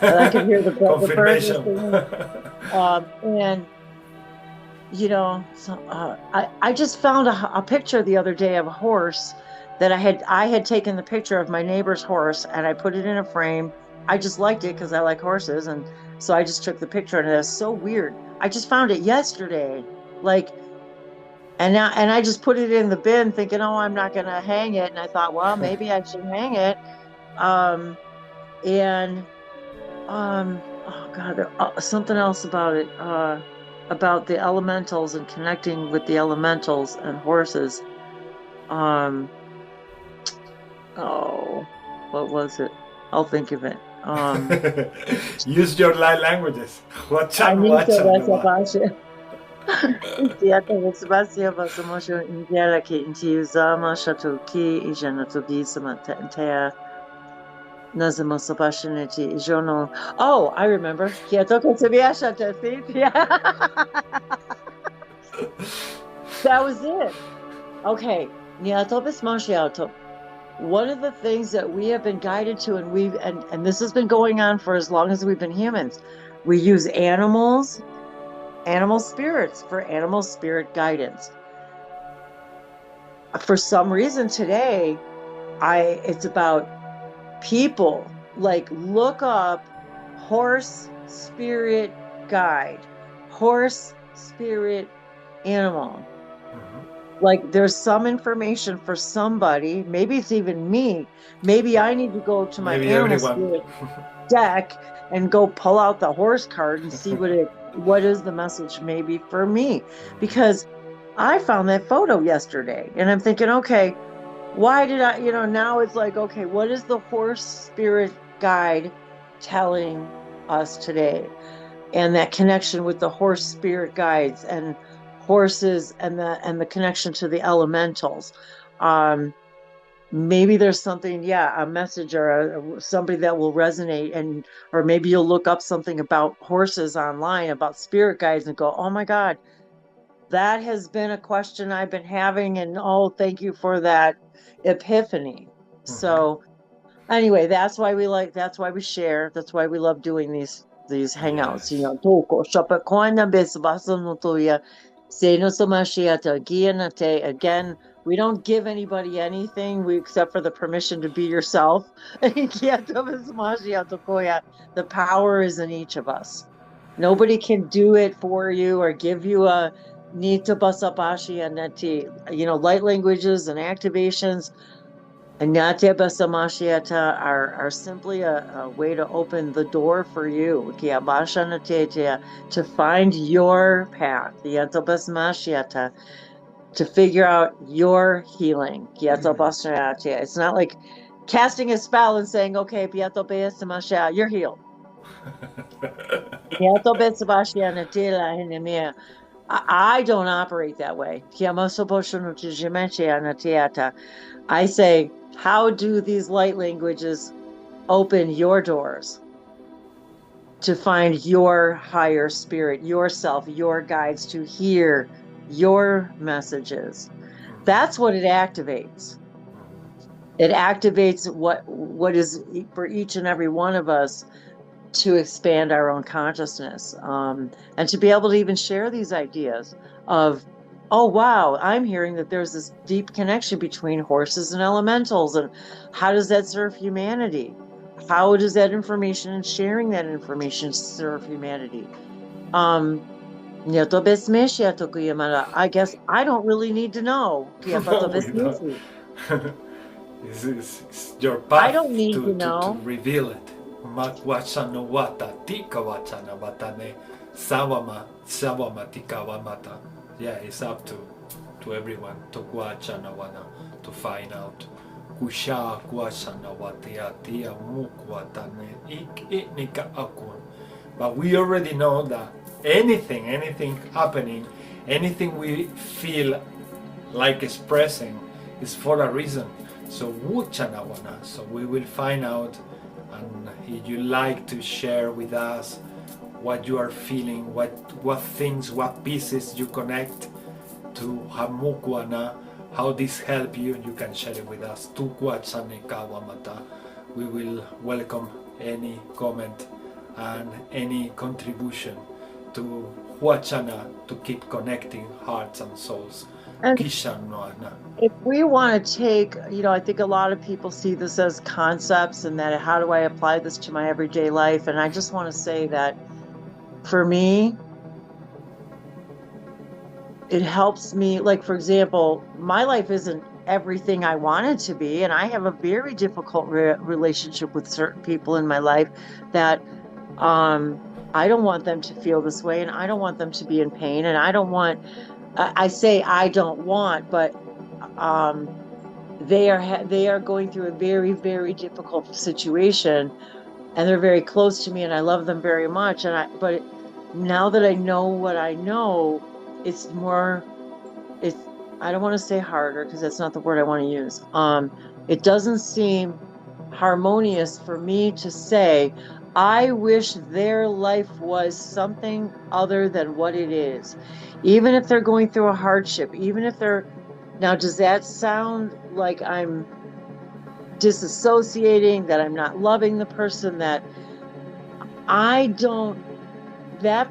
And I can hear the birds are Confirmation. singing. And you know, so, I just found a picture the other day of a horse that I had taken the picture of my neighbor's horse, and I put it in a frame. I just liked it because I like horses, and so I just took the picture, and it's so weird. I just found it yesterday, like, and I just put it in the bin, thinking, oh, I'm not gonna hang it, and I thought, well, maybe I should hang it. And oh God, something else about the elementals and connecting with the elementals and horses. Oh, what was it? I'll think of it. Use your light languages. I need to reservation. Indiata reservation was emotion Indiana ki intiuzama shatuki ijanatugi samantaya nazama sabashinati ijono. Oh, I remember. That was it. Okay. One of the things that we have been guided to, and this has been going on for as long as we've been humans, we use animal spirits for animal spirit guidance. For some reason today, it's about people. Like, look up horse spirit guide, horse spirit animal. Like, there's some information for somebody. Maybe it's even me. Maybe I need to go to my animal spirit deck and go pull out the horse card and see what is the message maybe for me. Because I found that photo yesterday and I'm thinking, okay, why did I, now it's like, okay, what is the horse spirit guide telling us today? And that connection with the horse spirit guides and horses and the connection to the elementals. Maybe there's something, a message or somebody that will resonate, or maybe you'll look up something about horses online, about spirit guides, and go, oh my God, that has been a question I've been having, and oh, thank you for that epiphany. So anyway, that's why we share. That's why we love doing these hangouts. Again, we don't give anybody anything except for the permission to be yourself. The power is in each of us. Nobody can do it for you or give you a nita basabashi and light languages and activations. Anyate basamashiata are simply a way to open the door for you to find your path. To figure out your healing. It's not like casting a spell and saying, okay, you're healed. I don't operate that way. I say, how do these light languages open your doors to find your higher spirit, yourself, your guides, to hear your messages? That's what it activates. It activates what is for each and every one of us to expand our own consciousness, and to be able to even share these ideas of, oh wow, I'm hearing that there's this deep connection between horses and elementals, and how does that serve humanity? how does that information and sharing that information serve humanity? I guess I don't really need to know. No, we don't. It's your I path don't need to to know. reveal it. Makwachano wata, tika wachana watane, sawama tika wamata. Yeah, it's up to everyone to kwachana wana to find out. Kusha kwachana watia tia mukwatane iknika akun. But we already know that anything happening, anything we feel like expressing is for a reason. So wuchanawana. So we will find out, and if you like to share with us what you are feeling, what things, what pieces you connect to Hamukwana, how this help you, you can share it with us. We will welcome any comment and any contribution to Huachana to keep connecting hearts and souls. And if we want to take, I think a lot of people see this as concepts and that how do I apply this to my everyday life? And I just want to say that for me, it helps me. Like, for example, my life isn't everything I want it to be. And I have a very difficult relationship with certain people in my life that I don't want them to feel this way, and I don't want them to be in pain, and I don't want, I say I don't want, but they are going through a very, very difficult situation, and they're very close to me, and I love them very much. But now that I know what I know, it's I don't want to say harder because that's not the word I want to use. It doesn't seem harmonious for me to say, I wish their life was something other than what it is. Even if they're going through a hardship, even if now, does that sound like I'm disassociating, that I'm not loving the person, that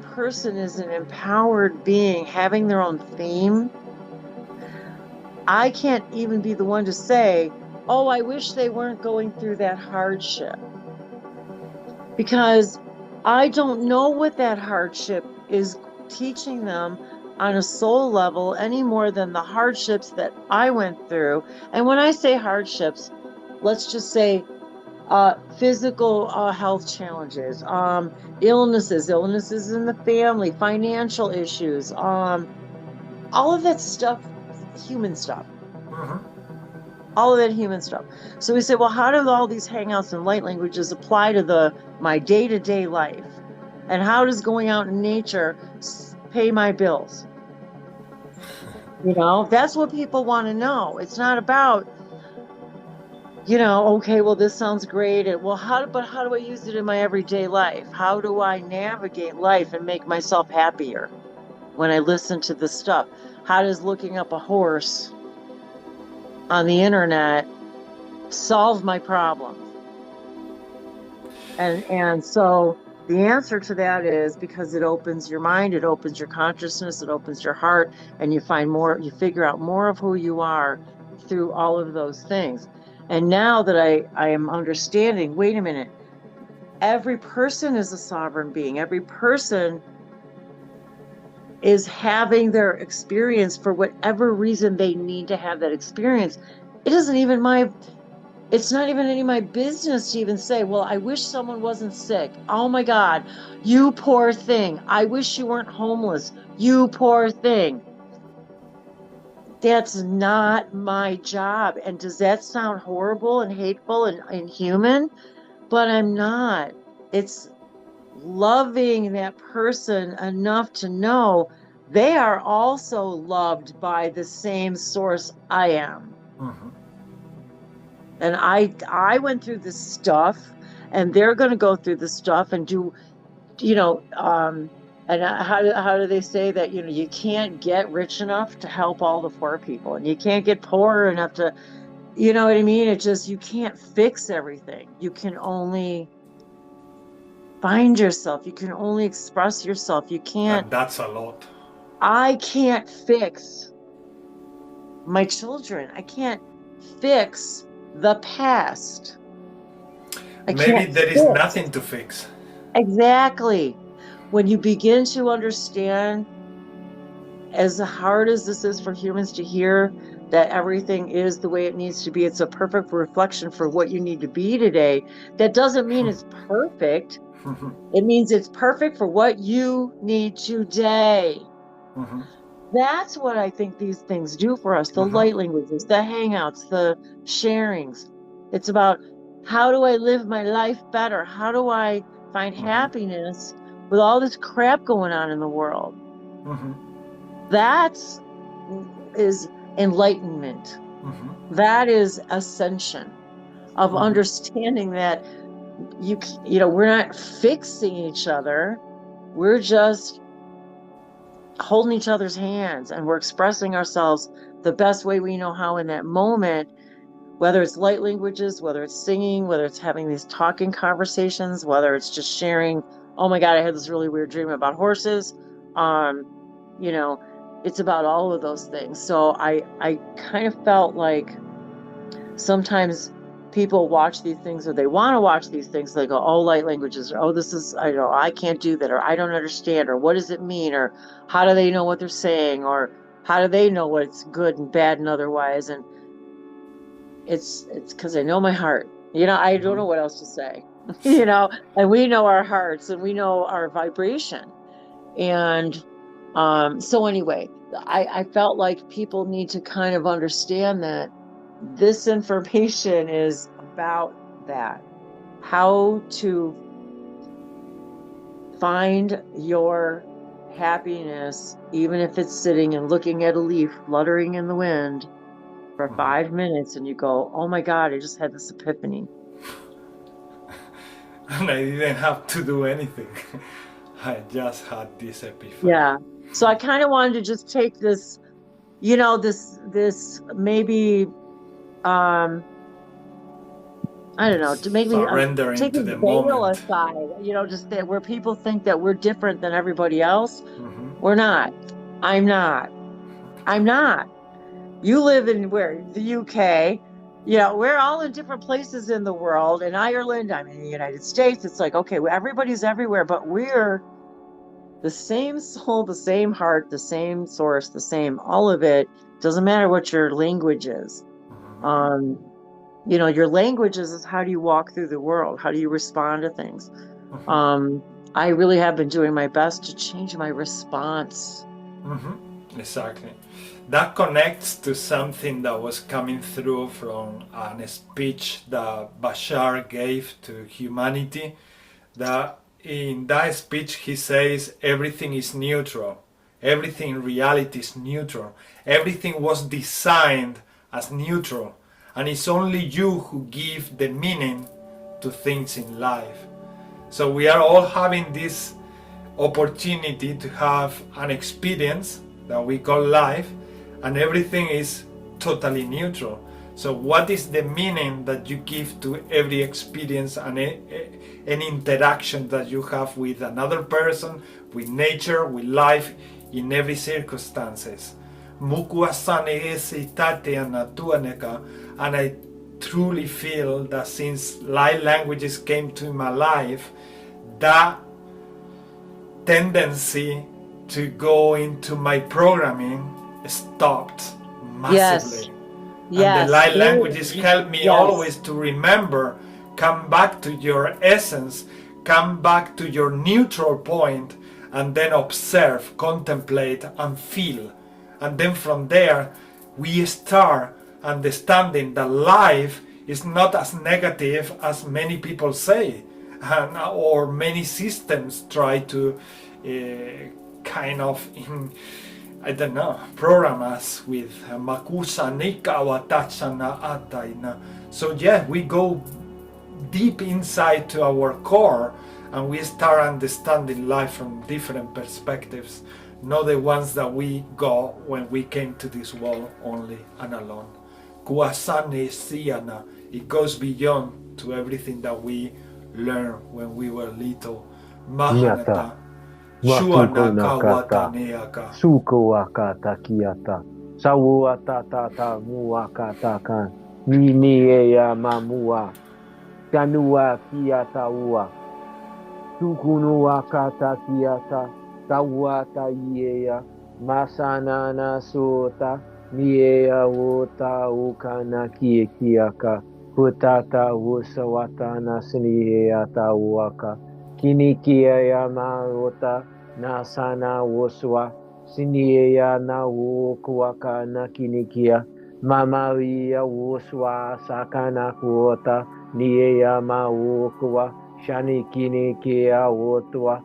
person is an empowered being having their own theme? I can't even be the one to say, oh, I wish they weren't going through that hardship. Because I don't know what that hardship is teaching them on a soul level any more than the hardships that I went through. And when I say hardships, let's just say physical health challenges, illnesses in the family, financial issues, all of that stuff, human stuff. All of that human stuff. So we say, well, how do all these hangouts and light languages apply to my day-to-day life? And how does going out in nature pay my bills? That's what people want to know. It's not about, okay, well, this sounds great. And well, how do I use it in my everyday life? How do I navigate life and make myself happier when I listen to this stuff? How does looking up a horse on the internet solve my problem? And so the answer to that is because it opens your mind, it opens your consciousness, it opens your heart, and you figure out more of who you are through all of those things. And now that I am understanding, wait a minute, every person is a sovereign being. Every person is having their experience for whatever reason they need to have that experience. It's not even any of my business to even say, well, I wish someone wasn't sick. Oh my God, you poor thing. I wish you weren't homeless. You poor thing. That's not my job. And does that sound horrible and hateful and inhuman? But I'm not. It's loving that person enough to know they are also loved by the same source I am. And I went through this stuff, and they're going to go through this stuff and do, and how do they say that, you can't get rich enough to help all the poor people, and you can't get poor enough to, you know what I mean? It just, you can't fix everything. You can only find yourself. You can only express yourself. You can't. And that's a lot. I can't fix my children. I can't fix the past. Maybe there is nothing to fix. Exactly. When you begin to understand, as hard as this is for humans to hear, that everything is the way it needs to be, it's a perfect reflection for what you need to be today. That doesn't mean it's perfect. It means it's perfect for what you need today. That's what I think these things do for us. The light languages, the hangouts, the sharings. It's about, how do I live my life better? How do I find happiness with all this crap going on in the world? That is enlightenment. That is ascension of understanding that we're not fixing each other. We're just holding each other's hands, and we're expressing ourselves the best way we know how in that moment, whether it's light languages, whether it's singing, whether it's having these talking conversations, whether it's just sharing, oh my God, I had this really weird dream about horses. It's about all of those things. So I kind of felt like sometimes people watch these things, or they want to watch these things. They go, oh, light languages, or, oh, this is, I can't do that, or I don't understand, or what does it mean, or how do they know what they're saying, or how do they know what's good and bad and otherwise? And it's because I know my heart. I don't know what else to say. And we know our hearts, and we know our vibration. And so anyway, I felt like people need to kind of understand that this information is about that. How to find your happiness, even if it's sitting and looking at a leaf fluttering in the wind for 5 minutes, and you go, oh my God, I just had this epiphany. And I didn't have to do anything. I just had this epiphany. Yeah. So I kind of wanted to just take this, this maybe, I don't know, to maybe take the veil aside, just that where people think that we're different than everybody else. We're not. I'm not. You live in where? The UK. We're all in different places in the world. In Ireland, I'm in the United States. It's like, okay, everybody's everywhere, but we're the same soul, the same heart, the same source, the same, all of it. Doesn't matter what your language is. Your language is how do you walk through the world? How do you respond to things? I really have been doing my best to change my response. Exactly. That connects to something that was coming through from a speech that Bashar gave to humanity. That in that speech he says everything is neutral. Everything in reality is neutral. Everything was designed as neutral. And it's only you who give the meaning to things in life. So we are all having this opportunity to have an experience that we call life, and everything is totally neutral. So what is the meaning that you give to every experience and any interaction that you have with another person, with nature, with life, in every circumstances? And I truly feel that since light languages came to my life, that tendency to go into my programming stopped massively. And the light languages help me always to remember, come back to your essence, come back to your neutral point, and then observe, contemplate, and feel. And then from there, we start understanding that life is not as negative as many people say, or many systems try to program us with makusa nika watachana ataina. So we go deep inside to our core, and we start understanding life from different perspectives, not the ones that we got when we came to this world only and alone. Kuasane siana, it goes beyond to everything that we learned when we were little. Mahanata. Suko akata kiata. Sawu atata muakata kan. Mini ya mamua. Shanua kiata ua. Tukunua kata kiata. Tawata iea. Masana na sota. Niea wota ukana kiaka. Kutata usawata na siniata uaka. Kinikia ya maota. Nasana woswa. Sinia na wokuaka na kinikia. Mamaria woswa sakana kuota. Niea maokua. Shanikinikia wotwa.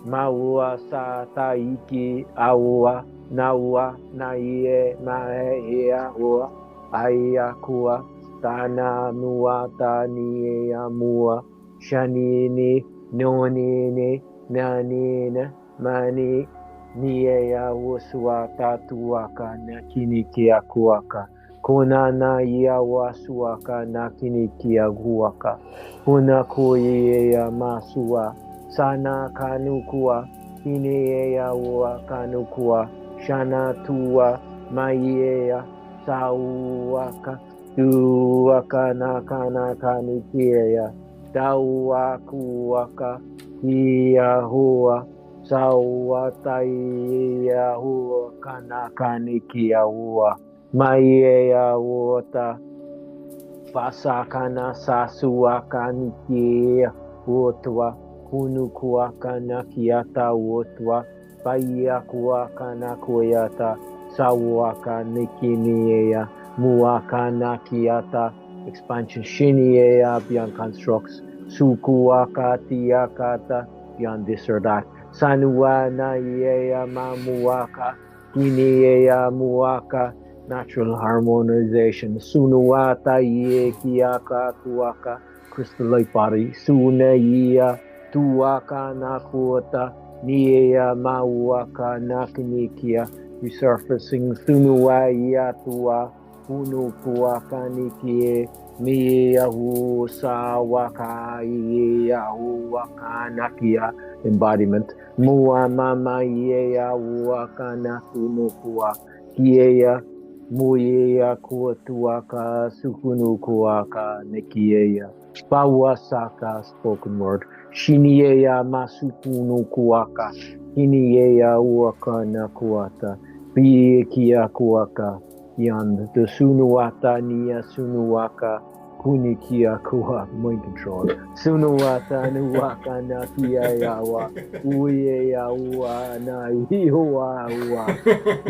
Maua sa taiki aua. Naua naie maea hoa. Aia kua. Tana nuata niea mua. Shanini nonini nanina mani niea wosua tatuaka na kinikia kuaka. Konana ia wasuaka na kinikia guaka. Kuna koyea masua. Sana kanukua. Kinea ua kanukua. Shana tua maiea sauaka. Tuaka na kana kanikia. Daua kuaka. Ia hua. Saua taia hua kana kanikia hua. Maiea wota. Pasakana sasuaka nikia wotwa. Kunukuaka na kiata wotwa. Paia kuaka na koyata. Sawaka nikiniea. Muaka na kiata. Expansion shiniea beyond constructs. Sukuaka tiakata beyond this or that. Sanua na iea mamuaka. Kiniea muaka. Natural harmonization. Sunuata ie kiaka tuaka. Crystal light body. Suna ia tuaka na kuota. Niea mauaka na kinikia. Resurfacing. Sunua ia tua. Unu kuaka nikie. Mia hu sawaka ia huaka nakia. Embodiment. Mua mama ia huaka na kunukua. Kiea. Muia kuatuaka sukunukuaka nekiea. Pawasaka spoken word. Shiniea masukunukuaka. Kiniea uaka nakuata. Bikia kuaka. Beyond the sunuata nia sunuaka. Kunikia kuha. Mind control. Sunuata nuaka na kia yawa. Uye yawa na iwa ua.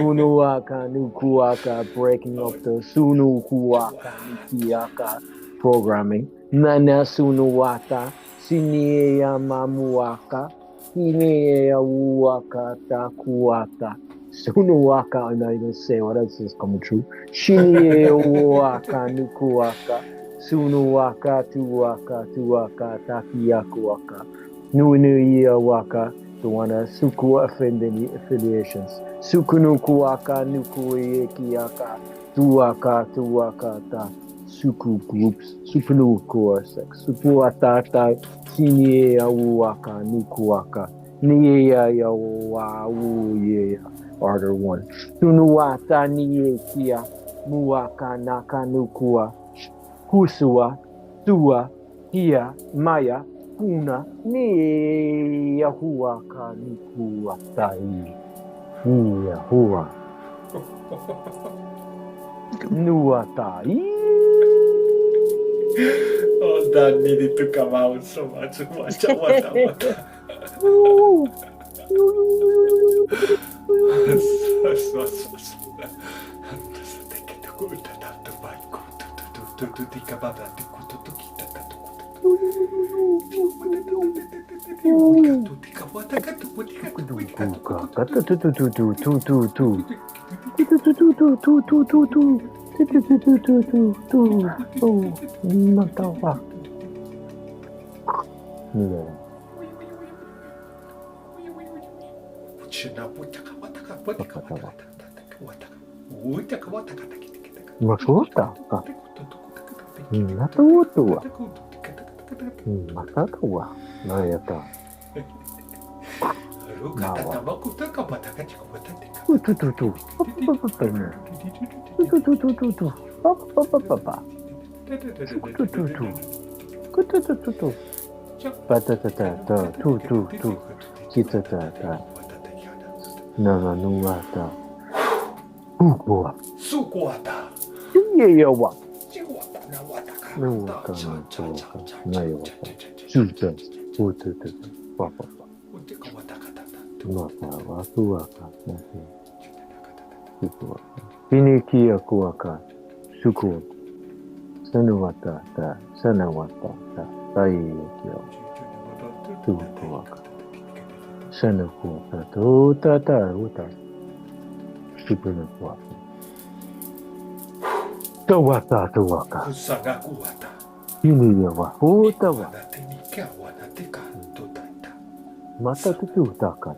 Unuaka nukuaka. Breaking up the sunukuaka nikiaka programming. Nana sunuata. Sinia mamuaka. Kinea uaka takuata. Sunuaka, I'm not even gonna say what else is coming true. Shinie waka nukuaka. Sunuaka tuaka takiakuaka. Nuinuia waka. The one suku affiliations. Sukunukuaka nukuiekiaka. Tuaka ta. Suku groups. Sukunukuar sex. Supuatata. Sinie waka nukuaka. Niea yawa uye. Order 1. Sunuata niekia. Muaka nakanukua. Husua. Tua. Hia. Maya. Kuna. Nia huaka nukua tai. Nia hua. Nua tai. Oh, that needed to come out so much. Wata. Makuta. Natutua. Matatua. Nayata. Kututututu. Patatata. Tu. Kitatata. Nananuata. Ukua. Sukuata. Yeyawa. Chihuata na wataka. Nuwaka na Nayawata. Suta. Kutututu. Papa. Uteka watakatata. Waka. Wakuwaka. Pinikia kuwaka. Suku. Sanuwata. Sanawata. Taiyo. Sukuwaka. Sanakuwaka. Utata. Sukunukuwaka. Tawaka. Kusanakuata. Iniyawa. Utawa. Wanatenikiawana teka totaita. Mata tutaka.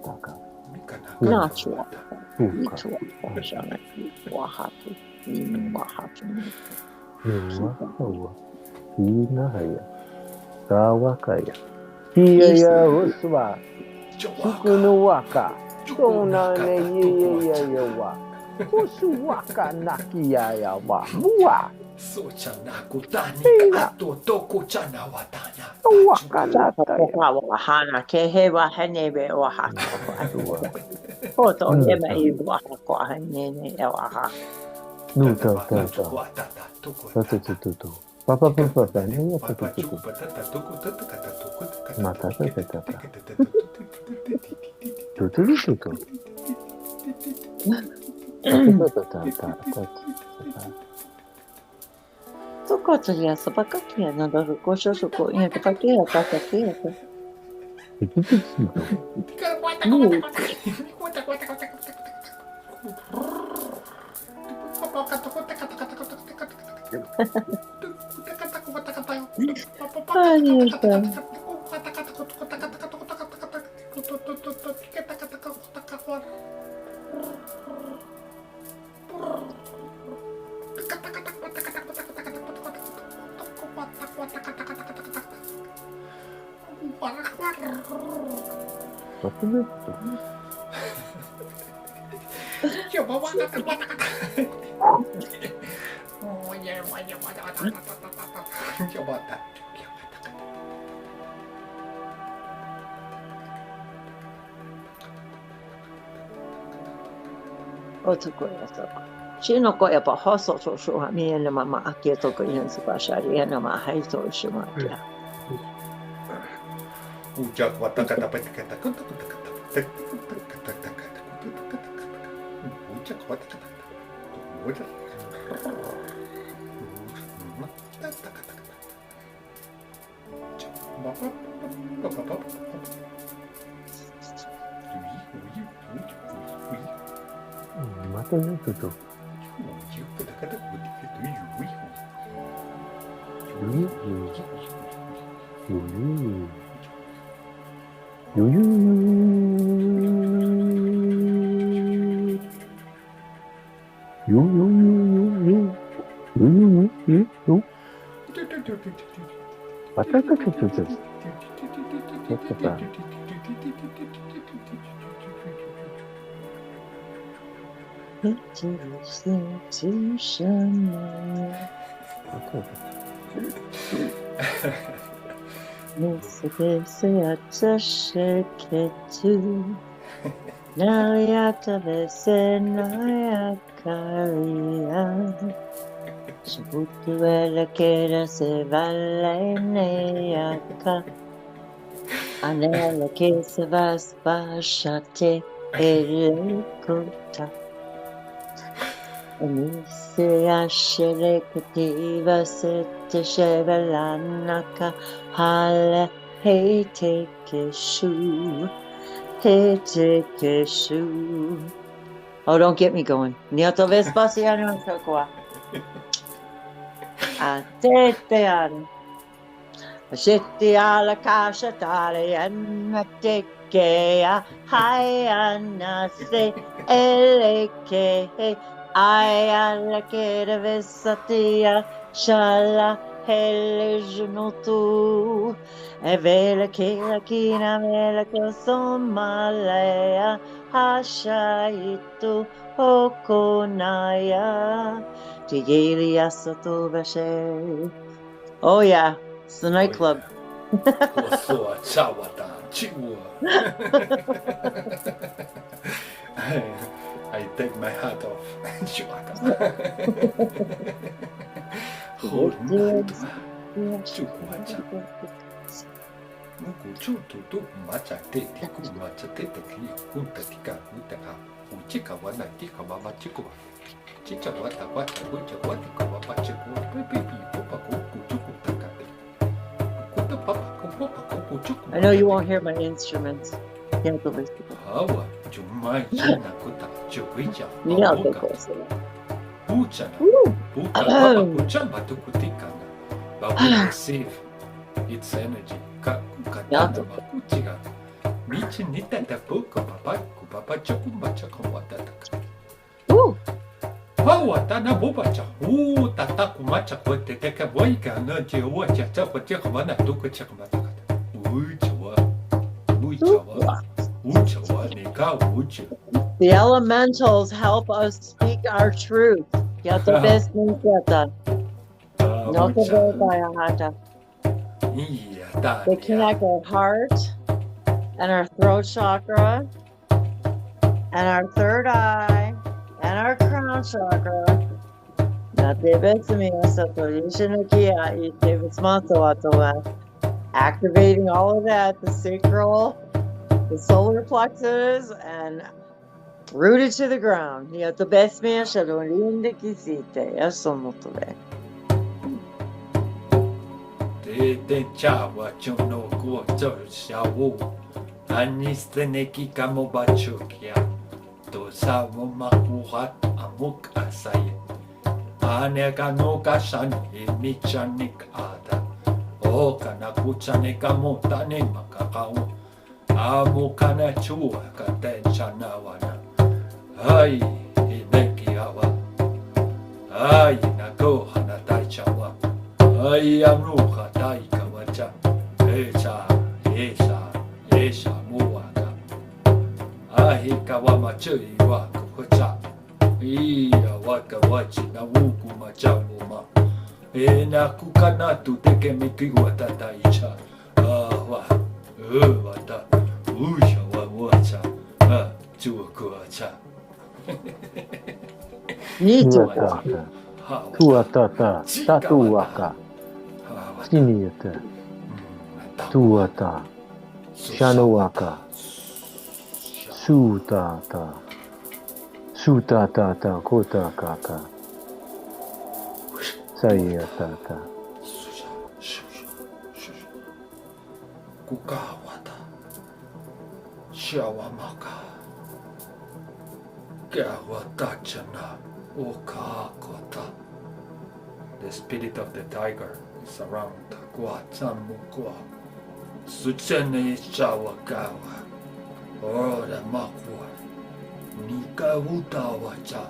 Nachua. Uka. Itua. Ojana. Wahatu. Wahatu. Niwa. Inahaya. Tawakaya. Kiyaya uswa. Sukunuwaka. Tona ne yeyawa. Usuwaka nakiyaya wa. Mua. Sochanaku tanika ato toko chana watana. Waka nataya. Wahana. Kehe wahanebe wahatu. Oto yema iwahako hanene waha. Nuta. Tatututu. Papa. Naya tututu. Mata tata. Tutututu. Toko tsuya sabakakia na daru kosho shoko ina kakia kakakia. Otoko ya saba. Shino ko ya pa hoso so sho ha mi na mama akieto ko yin su ba shari na ma hai so shi ma ya. Ujak watakata. Mata tutu. Subutuela que se vale neaka, anela que se vas bashate elekota. Anise ashere kativa se te shevelanaka hale hete keshu. Oh, don't get me going. Niato vespasiano qua. Ateteare. Sitti alla cascia tale annatekea hayana se eleke ayala che vesatia shala helejnutu e vela che la china vela che somalea hashaitu okonaya tigili asato vashe. Oh yeah. It's the nightclub. Oso chawata chiwa. I take my hat off. Chuata. Hornatua. Chukuacha. Nuku chutu macha te tiku macha te te kli kunta tika utaka. Uchika wana tika mama chikuwa. Chicha wata wata ucha wata kawa chikuwa. Pipi popa kuku chuku takate. Kuta papa kupopa kuku chuku. I know you won't hear my instruments. Can't believe it. Hawa chumai china kuta chukuicha. Yeah, of course. Uchana. Woo! Uka papa kuchamba tukutikana. But we receive its energy. Katana makuchiga. Michi nita da puka papa kupapa chukumba chakumata. Woo! Wata na bobacha. Tata kumacha kote teka boika na jewa chacha kote kamana tuku chakumata. Uchawa. Uchawa nika ucha. The elementals help us speak our truth. Yata best means yata. No te veo kaya hata. They connect our heart and our throat chakra and our third eye and our crown chakra. Activating all of that, the sacral, the solar plexus, and rooted to the ground. The best man shall Te chawa chuno kuotor shawu. Aniste neki kamo bachukia. To sawo makuhat amuk asay. Aneka no kashan imichanik ada. O kana kuchane kamo tane makakao. Amo kana chua katen chanawana. Ay, hineki awa. Ay, nako hanatai chawa. Ay, amruha tai kawacha. Esha, muwaka. Ahi kawama chui waka kocha. Iya waka wachi na wuku machamuma. Ena kukanatu teke mikiwa tataicha. Wata. Usha wa wacha. Chua kuacha. Nito. Tuatata, tatuaka, siniata, tuata, shanuaka, sutata, kotakaka, sayatata. Kukawata, shawamaka, gawatachana, okakota. The spirit of the tiger is around Guatamukwa. Suchene Shawakawa. Ora Makwa. Nika Utawacha.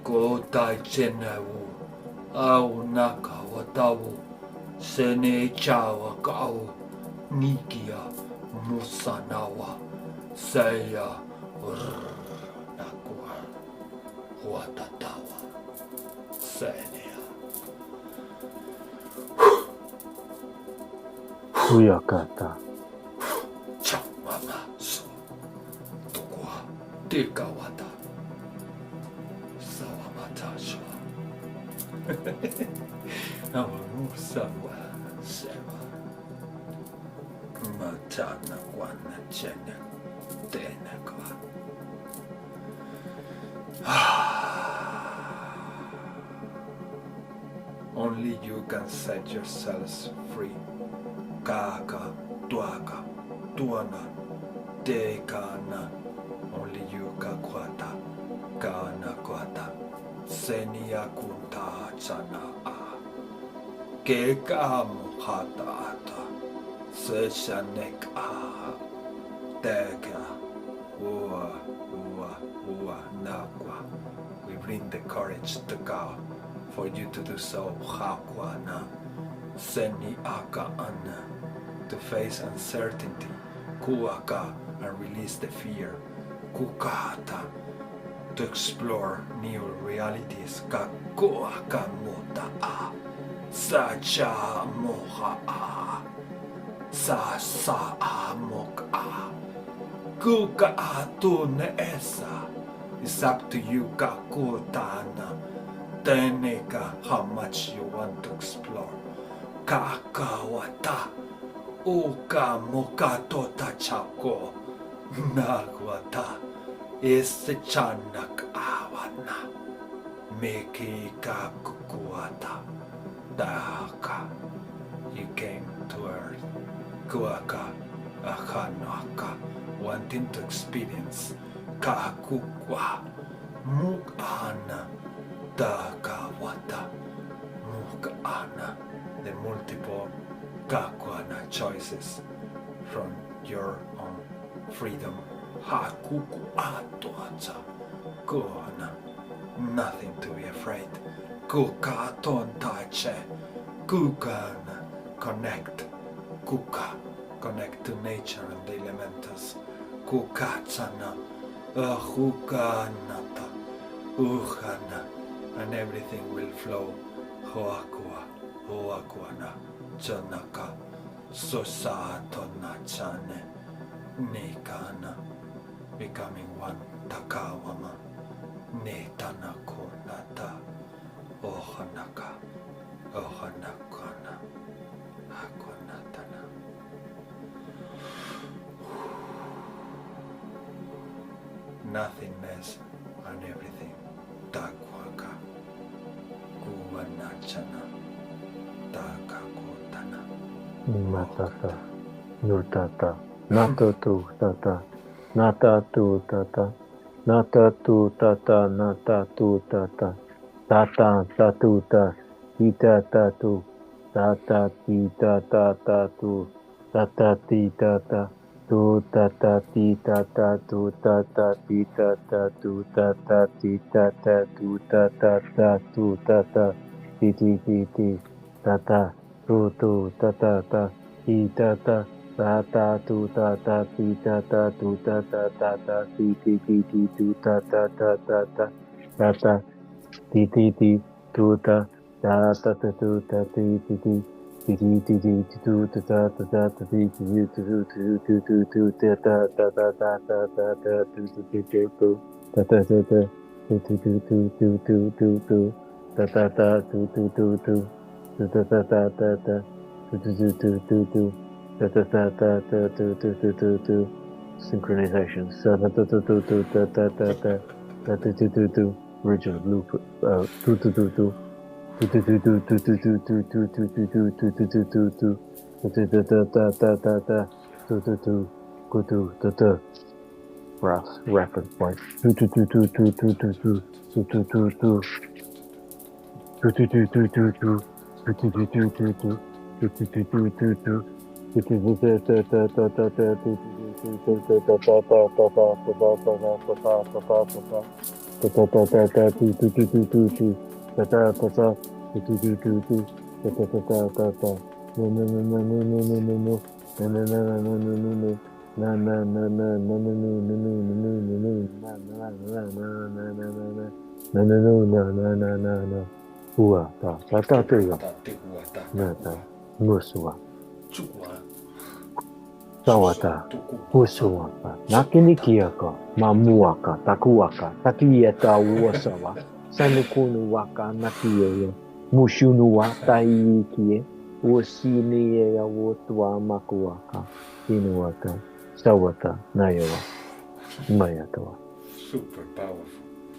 Kotai Chenawu. Au Naka Watawu. Sene Chawakau. Nikia Musanawa. Saya Nakwa. Watatawa. Sene. Uyakata. Chamama so. Tokwa. Tekawata. Sawamata shwa. Awamusawa. Sewa. Matana kwana chene. Tena kwa. Only you can set yourselves free. Kaka, tuaka, tuana, tekana. Only you kakwata, kana kwata. Senia kunta chana a. Kekamu hata ata. Seshanek a. Teka. Ua, nakwa. We bring the courage to go. For you to do so, Hakwana, Seni Aka Anna, to face uncertainty, Kuaka, and release the fear, Kukata, to explore new realities, Kakuaka Muta A, Sacha moha a. Sa amok a. Kuka atune esa. It's up to you, kakutana. Teneka how much you want to explore. Kakawata. Uka mokato tachako. Nagwata. Ese chanak awana. Meki kakukuata. Daka. You came to earth. Kuaka. Ahanaka. Wanting to experience. Kakukwa. Mukana. Dakawata. Mukana. The multiple Kakwana choices from your own freedom. Hakuku atoacha. Kuana. Nothing to be afraid. Kukaton tache. Kukana. Connect. Kuka. Connect to nature and the elementals. Kukachana. Ahukanata. Uhana. And everything will flow. Hoakua. Hoakuana. Janaka. Sosatona chane. Nikana. Becoming one. Takawama. Netanakonata. Ohanaka. Ohanakana. Akonatana. Nothingness and everything. Takwaka. Kuwanachana. Takakotana. Matata. Nutata. Natatu tata. Natatu tata. Natatu tata. Natatu tata. Tata tatuta. Ita tatu. Tata tita tatu. Tata tita tata. Tu tata tita tatu. Tata tita tatu. Tata tita tatu. Tata tatu tata. Titi titi. Tata. Tu tata ta. Ita ta. Tata tu tata tita tatu. Tata tata titi titi tu tata tata tata. Titi titi tu ta. Tata tu tati titi. Synchronizations. Original blueprint. Reference point. Sawata, Usuaka, Nakinikiaka, Mamuaka, Takuaka, Takieta Wasawa, Sanukunu Waka, Nakiyo, Mushunuwa, Taikie, Wasinia Wotua Makuaka, Inuaka, Sawata, Nayawa, Mayatawa. Super powerful.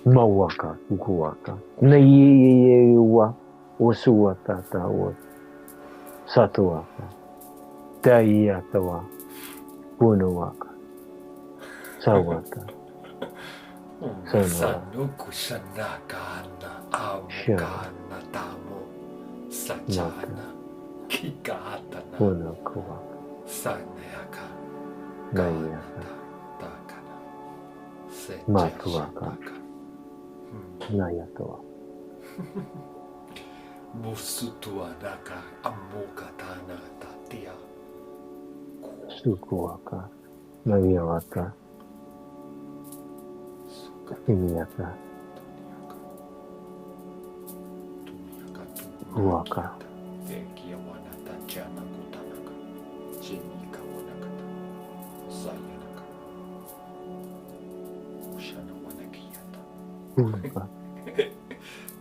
Mawaka, Ukuaka, Nayewa, Wasuata, Tawa, Satuaka, Tayatawa. Punawaka. Sawata. Sanuku Shanakana Amukana Tamo Sachana Kikatana Punakawaka. Sanayaka Nayaka. Takana Matuaka. Nayatawa. Musutuanaka Amukatana Tatia Sukuaka. Nayawata. Imiyaka. Uaka.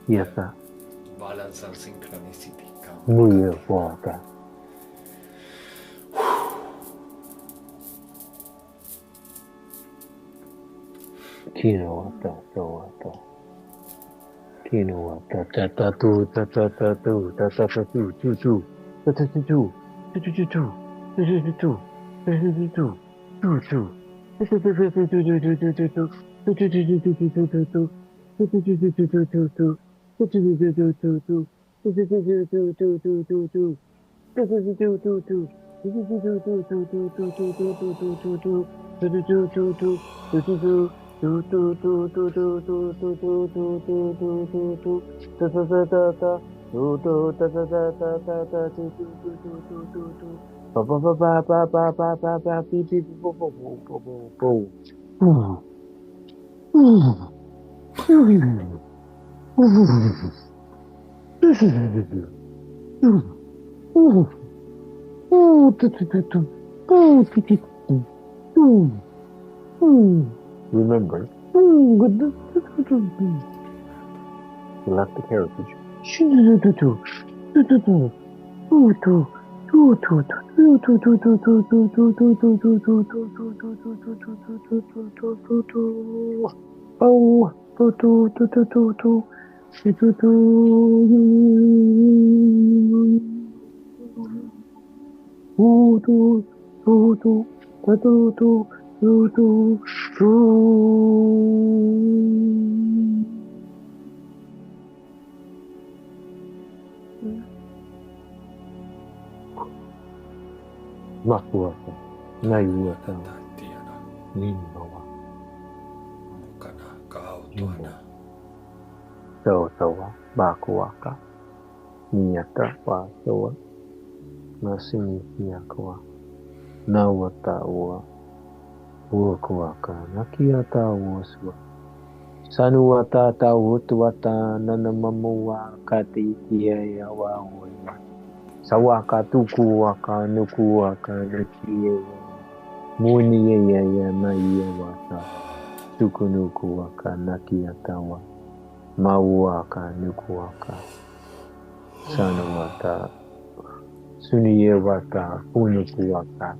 Yata. Balance and synchronicity. Muy fuerte. Kino wata to wata. Kino wata ta ta tu ta ta ta tu ta ta ta tu tu tu ta ta tu tu tu tu tu tu tu tu tu tu tu tu Remember, galactic heritage. Makuata, Nayuata, Tiana. Nimbawa, Mukana. Kautuana. Sawa, Bakuaka, Niyata, Wasawa, Nasini Yakawa, Nawata, Wakuaka, Nakiata, Waswa, Sanuata, Tawutwata, Nanamamua, Kati, Yawa, Sawaka, Tukuaka, Nukuaka, Nakia, Muni, ya Maya, Wata, Tukunukuaka, Nakiatawa, Mauaka, Nukuaka, Sanawata, Suniyawata, Punukuaka,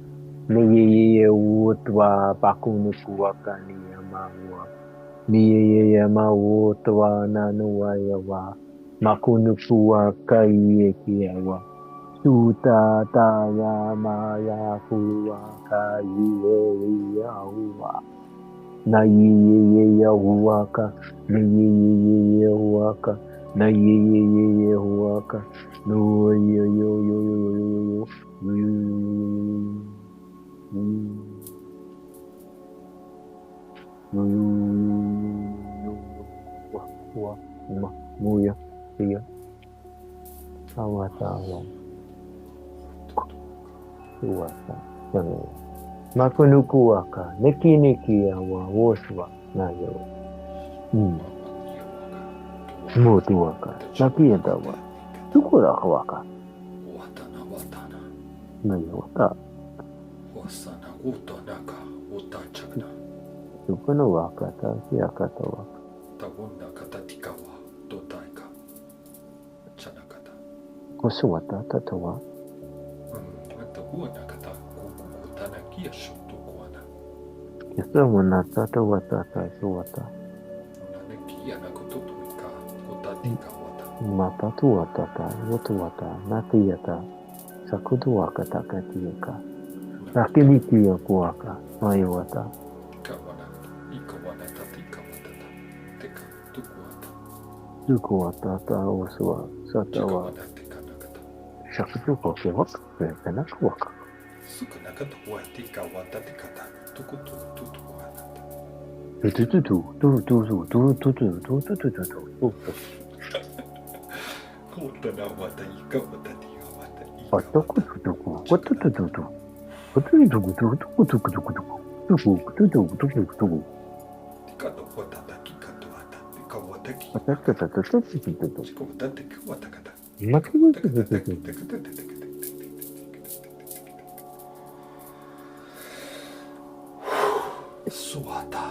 Niye Wutwa, Bakunukuaka, Niyamawa, Niye Mawutwa, Nanuayawa, Makunukuaka, Yekiawa. Suta taya maya kuaka ye yawa na ye yahuaka na ye yahuaka na ye yahuaka no yo yo yo yo yo yo yo Uwasa, Makunukuaka, Neki awa, Woswa, Nayo. Motuaka, Nakiatawa, Tukurakawaka, Watana. Nayota, Wasana. Utonaka. Utachana. Tukunuaka, Takiakatawa, Tagunda katatikawa. Totaika. Chanakata. Kosuata, Tatawa, Taguanakata. Kukutana kia shutukuana. Yasamana, Tatawa, Tata, Suata, Nanekia nakututuika. Kutatika wata. Matatua, Tata, Wotuata, Nakiata, Sakutuaka, Takatiaka, Rakinikia Kuaka, Mayawata. Kawana. Ikawana tatika watata. Teka. Tukuata. Tukuata, Taoswa, Satawa, Chikawana teka nakata. Shakutuko, Kewak, Penakakuaka. Sukanakata watika watatikata. Tukutu. Tutukuana. Kutana wataika watatika wataika. Tikado watataki kato wata. Tika wataki. Chika watatiki watakata. Suata.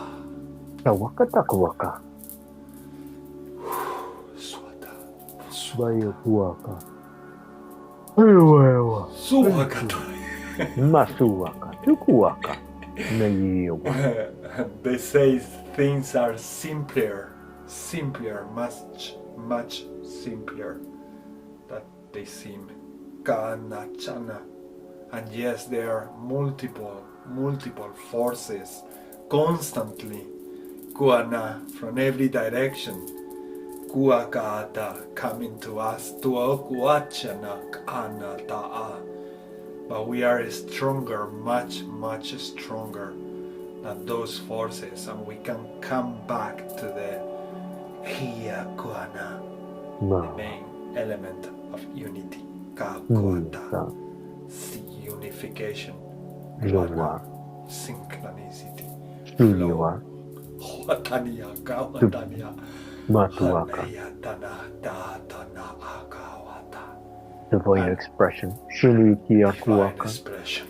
Wakatakuaka. Baya kuaka. Uewa. Suakata. Masuaka. Tukuaka. Nayiwa. They say things are simpler, much simpler that they seem. Kana chana. And yes, there are multiple forces constantly kuana from every direction. Kuakata coming to us to kuachana kana ta'a. But we are stronger, much stronger than those forces, and we can come back to the Hia Kuana, the main element of unity. Ka Kuata, unification, Kuana, synchronicity, flow, Huatania, Kawatania, Matuaka. Divine expression. Shinikia Divine kuaka. expression.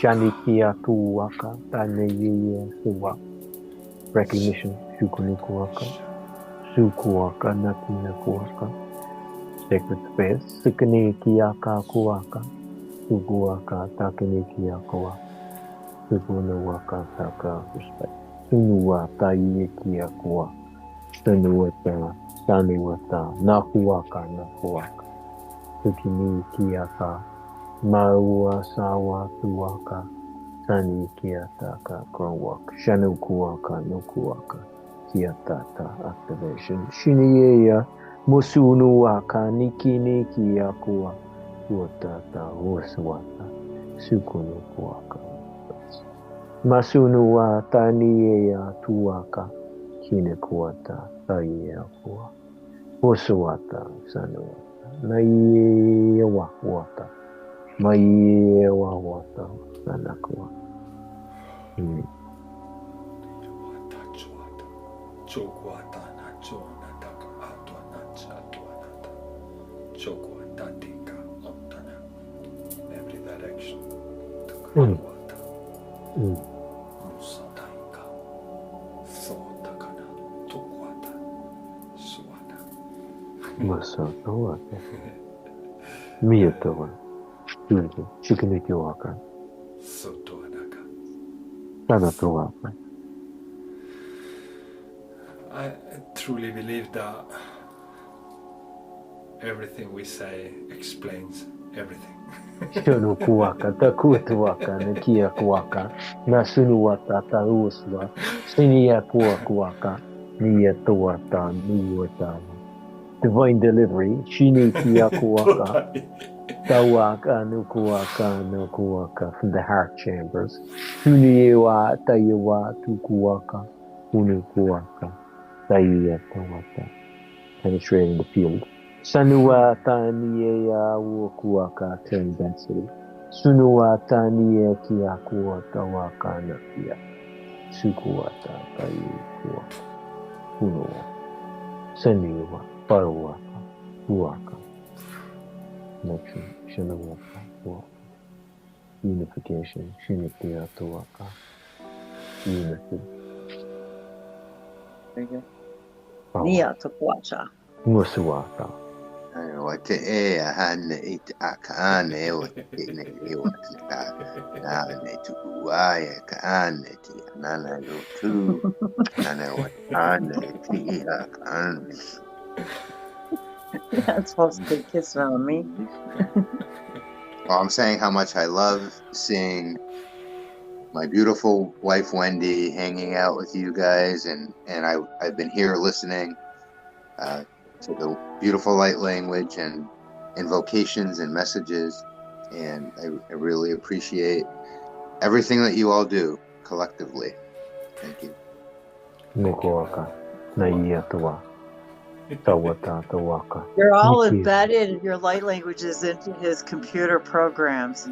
Shanikia kuaka. Taneye suwa. Recognition. Shukunu kuaka. Sukuaka nakina kuaka. Sacred space. Sukanikia kuaka. Sukuaka takanikia kuaka. Sukunuaka taka respect. Sunuwa taikia kuaka. Sanuata. Sanuata. Nakuaka nakuaka. Sukini kiaka, maua sawa tuaka, sani kiataka growak, shanu kuaka no kuaka, kiatata activation, shinieya, musunuaka, niki akua, uatata, uswata, sukunu kuaka. Masunua tanieya tuaka, kinekuata, taia kua, uswata, sanuata. Maiwa wata. Maiwa wata. Nanakwa. Wata chuata. Chokwata na chona taka atwa na chatwa nata. Chokwata tika ontana. In every direction. Tukwata. Musataika. Sotakana. Tukwata. Suana. Masatoa. Miyatoa. Chikiniki-waka. Sotoanaka. Sanatoa. I truly believe that everything we say explains everything. Shonukuwaka, takutuwaka, nakiakuwaka, nasunuwata, tauswa, siniakuwaka, niyatuwata, nuwata. Divine delivery, shinikiakuwaka, tawaka, nukuwaka, from the heart chambers. Suniewa, tayawa, tukuwaka, unukuwaka, tayatawata, penetrating the field. Sanua taniya wukuwaka turn density. Sunua taniya kiakuwata wakana kia. Sukuwata tayikuwa. Unowa. Saniwa paruwaka. Uwaka. Connection. Shanawaka. Waka. Unification. Shinikia tuwaka. Unity. There you go. Nia tukuacha. Musuwaka. Wate e ahane it akane o ne ewa na ne tu uaya kaane ti nana no tu nana wa ane ti akane. You're not supposed to kiss around me. Well, I'm saying how much I love seeing my beautiful wife Wendy hanging out with you guys, and I've been here listening to the beautiful light language and invocations and messages, and I really appreciate everything that you all do collectively. Thank you. Nukuwaka. Naiya Tawata tawaka. You're all embedded your light languages into his computer programs.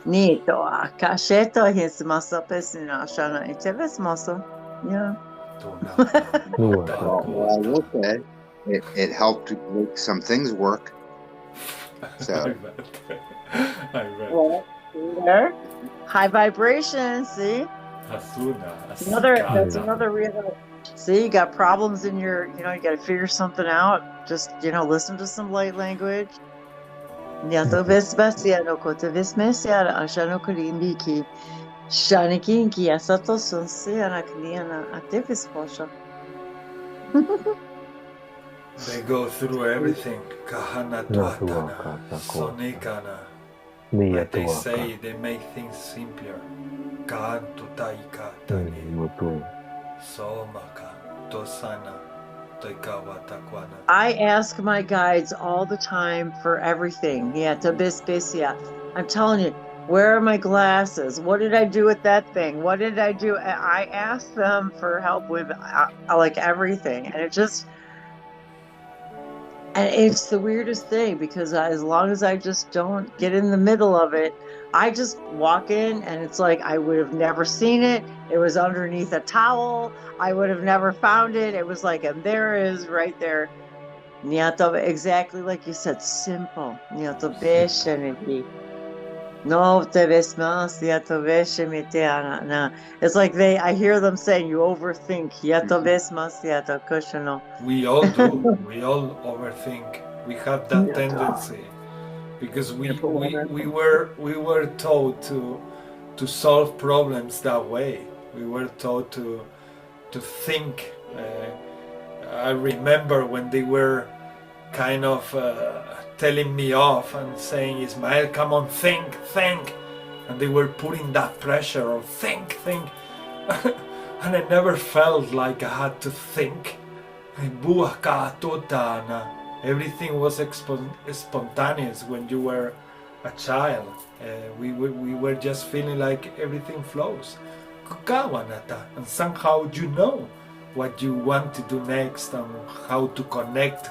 Nito akasheto his maso pesina shana iteves maso. Yeah. Well, I will say it helped make some things work. So I bet. Well, there. High vibration, see? Hasuna, That's Asikana. another real. See, you got problems in your, you got to figure something out. Just, listen to some light language. Nyato vesbasia no kota vesmesia ashano kurimbiki. Shanikinki asato sunsi anakniana atevis posha. They go through everything. Kahana tuatana, sonikana. Like they say, they make things simpler. Kaan tutaika tani. Somaka, tosana, toikawata. I ask my guides all the time for everything. I'm telling you, where are my glasses? What did I do with that thing? What did I do? I ask them for help with like everything. And it's the weirdest thing because as long as I just don't get in the middle of it, I just walk in and it's like I would have never seen it. It was underneath a towel. I would have never found it. It was like, and there it is right there. Exactly like you said, simple. No, te ves más, it's like I hear them saying you overthink. We all do. We all overthink. We have that tendency because we were taught to solve problems that way. We were taught to think. I remember when they were kind of telling me off and saying, Ismael, come on, think. And they were putting that pressure of think. And I never felt like I had to think. Everything was spontaneous when you were a child. We were just feeling like everything flows. And somehow you know what you want to do next and how to connect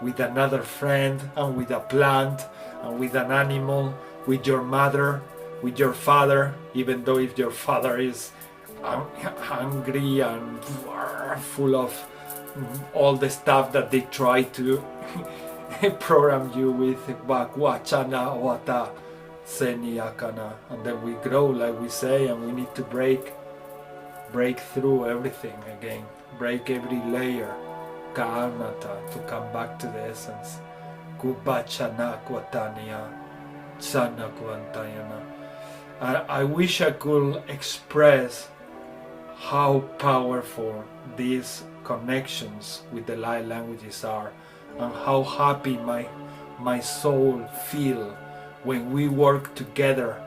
with another friend and with a plant and with an animal, with your mother, with your father, even though if your father is hungry and full of all the stuff that they try to program you with, Bakwachana Wata Seniakana, and then we grow like we say, and we need to break through everything again, break every layer, Kaanata, to come back to the essence. Kubachana Kwatania, Chana Kwantayana. I wish I could express how powerful these connections with the light languages are, and how happy my soul feel when we work together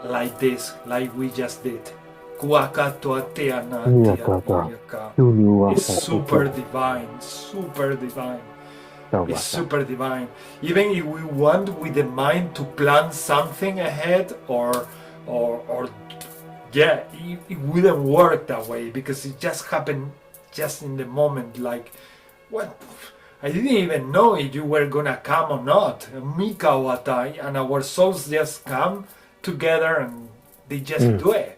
like this, like we just did. It's super divine. It's super divine. Even if we want with the mind to plan something ahead or yeah, it wouldn't work that way because it just happened just in the moment. Like, what? I didn't even know if you were gonna come or not. Mika Wata and our souls just come together and they just do it.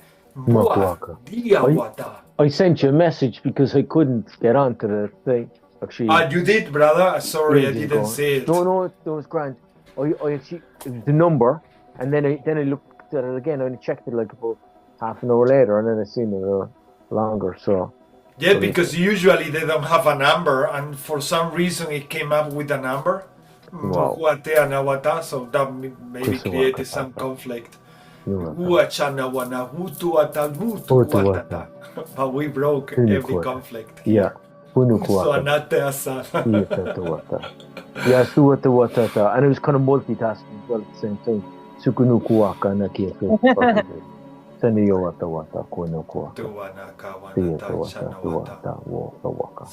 I sent you a message because I couldn't get onto the thing. Actually, you did, brother? Sorry, I didn't see it. No, it was grand. I actually, it was the number, and then I looked at it again and I checked it like about half an hour later, and then I seen it longer. So yeah, because usually they don't have a number, and for some reason it came up with a number. Wow. So that maybe created some conflict. But we broke every conflict. Yeah. So yeah, and it was kind of multitasking as well at the same time. Sukunukuaka nakia Seniyo wata wata kunukuaka. Wata waka.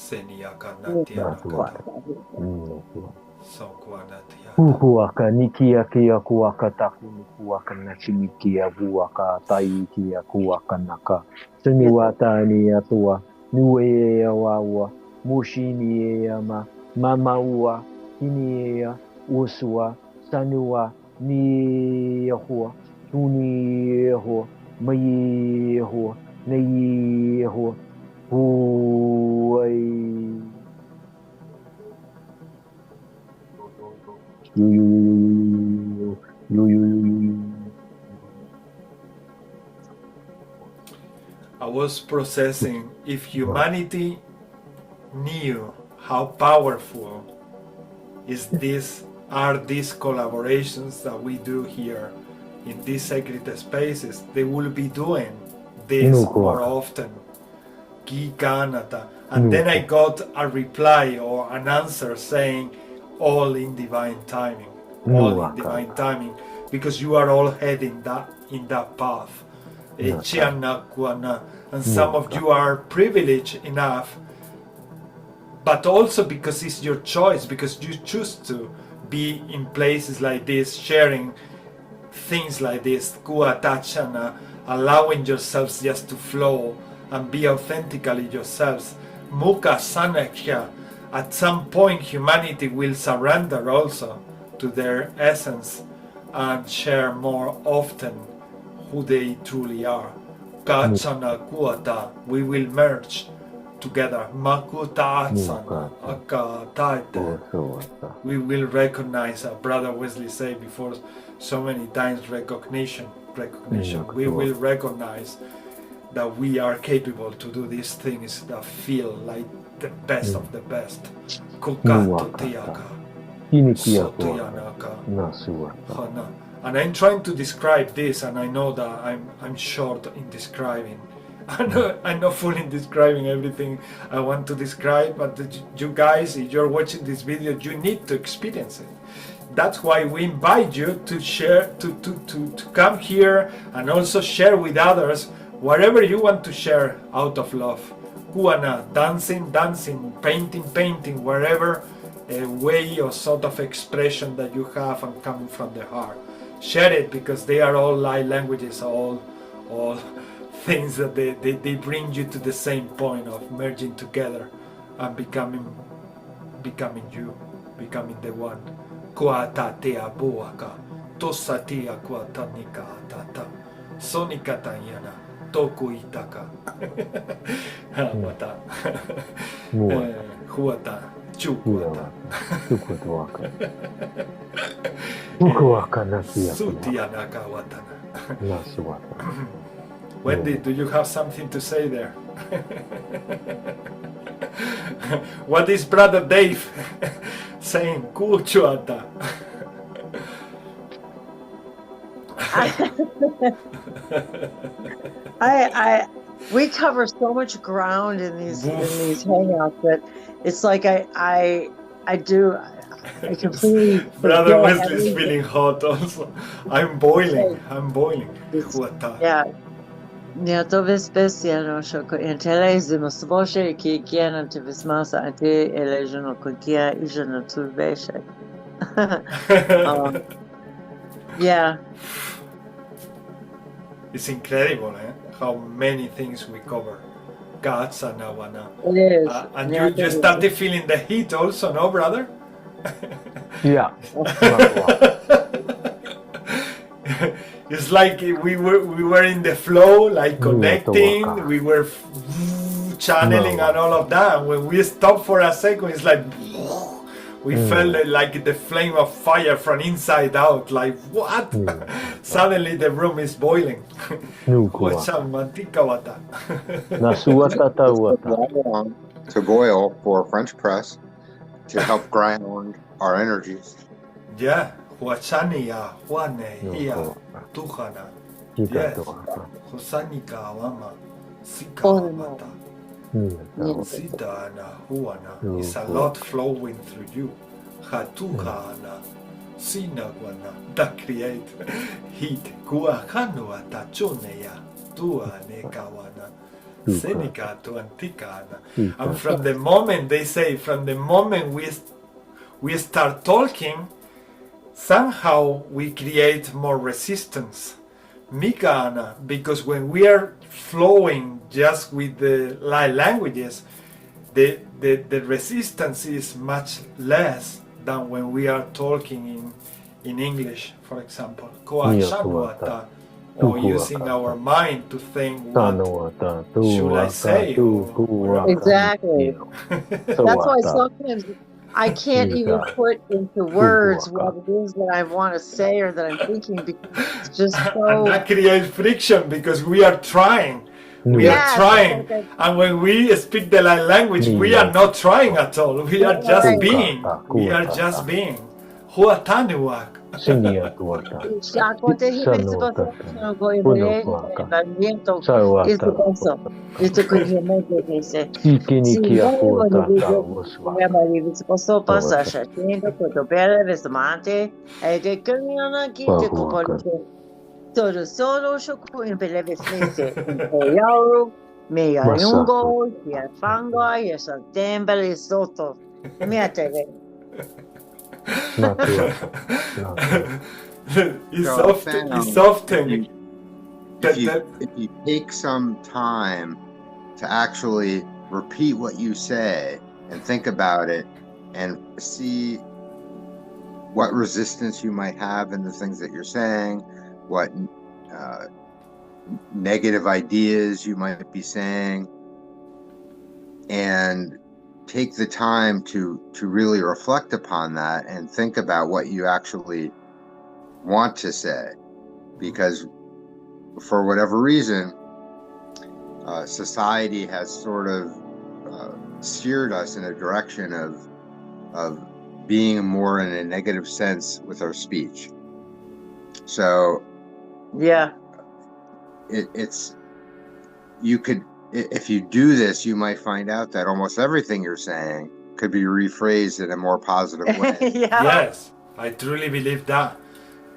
Kukuaka nikia kia kuaka takunu kuaka nachimikia buaka taikia kuaka naka. Seniwata ni atua. Nuea wawa, mushiniea mama ua, hinia, usua, sanua, niehua, tuniehua, maiehua, neiehua, huai. post-processing. If humanity knew how powerful are these collaborations that we do here in these sacred spaces, they will be doing this more often. And then I got a reply or an answer saying, all in divine timing. All in divine timing, because you are all heading in that path. And some of you are privileged enough, but also because it's your choice, because you choose to be in places like this, sharing things like this, allowing yourselves just to flow and be authentically yourselves. Muka Sanakya, at some point humanity will surrender also to their essence and share more often who they truly are. Kachana Kuata, we will merge together. Makuta Atsana, Akataita. We will recognize, Brother Wesley said before so many times, recognition. We will recognize that we are capable to do these things that feel like the best of the best. Kukato Tiaka. And I'm trying to describe this, and I know that I'm short in describing. I'm not fully describing everything I want to describe, but you guys, if you're watching this video, you need to experience it. That's why we invite you to share, to come here and also share with others whatever you want to share out of love. Kuana, dancing, painting, wherever a way or sort of expression that you have and coming from the heart. Share it, because they are all light languages, all things that they bring you to the same point of merging together and becoming you, becoming the one. Kuatatea buaka, tosatia kuatanika tata, sonika tanyana, toku itaka. Wata. Huata. Chukuata. Sutianaka watana. Wendy, do you have something to say there? What is Brother Dave saying? Kuchuata. We cover so much ground in these hangouts that it's like I completely. Brother Wesley is feeling hot also. I'm boiling. Yeah. Ja, to vespesiano shoko interezimo sboshe ki kiana to vismasa ante elejono kokia ijono tu veshe. Yeah. It's incredible, how many things we cover. Gods and Nawana. It is. And you started feeling the heat also, no, brother? Yeah. It's like we were in the flow, like connecting, we were channeling and all of that. When we stopped for a second, it's like we felt like the flame of fire from inside out. Like what? Suddenly the room is boiling. To boil for French press to help ground our energies. Yeah. Huachania, Juane, Ia, Tuhana. Yes. Hosanika, Wama, Sika, Wata. Sita, Ana, Huana. It's a lot flowing through you. Hatuhana, Sinagwana. That create heat. Kuahanua, Tachoneya, Tua, Nekawana. Seneca to Anticana. And from the moment, they say, from the moment we start talking, somehow we create more resistance. Mikana, because when we are flowing just with the light languages, the resistance is much less than when we are talking in English, for example. Or using our mind to think, what should I say? Exactly. That's why sometimes I can't even put into words what it is that I want to say or that I'm thinking, because it's just so. And that creates friction, because we are trying We are Yes, trying, okay. and when we speak the language, we are not trying at all. We are just Right. being. We are just being. Huatanuak. Sinia tuata. Shakote Sanotata. hibitsipaso goibere Punokwaka. evangeliento Sawata. ispaso. Ito kuhimente dice. Sikini Si kia luego de kuatata vivir waswaka. vivitsipaso pasa shatiendo kutopere vesmante de kanyana kite Pahuaka. componente. Todo solo shoku impele vesmete. Impeyaru, meya yungo, ya fanga, ya satembele soto. Miate. It's often if you take some time to actually repeat what you say and think about it and see what resistance you might have in the things that you're saying, what negative ideas you might be saying, and take the time to really reflect upon that and think about what you actually want to say, because for whatever reason society has sort of steered us in a direction of being more in a negative sense with our speech. So yeah, it's you could, if you do this, you might find out that almost everything you're saying could be rephrased in a more positive way. yeah. Yes, I truly believe that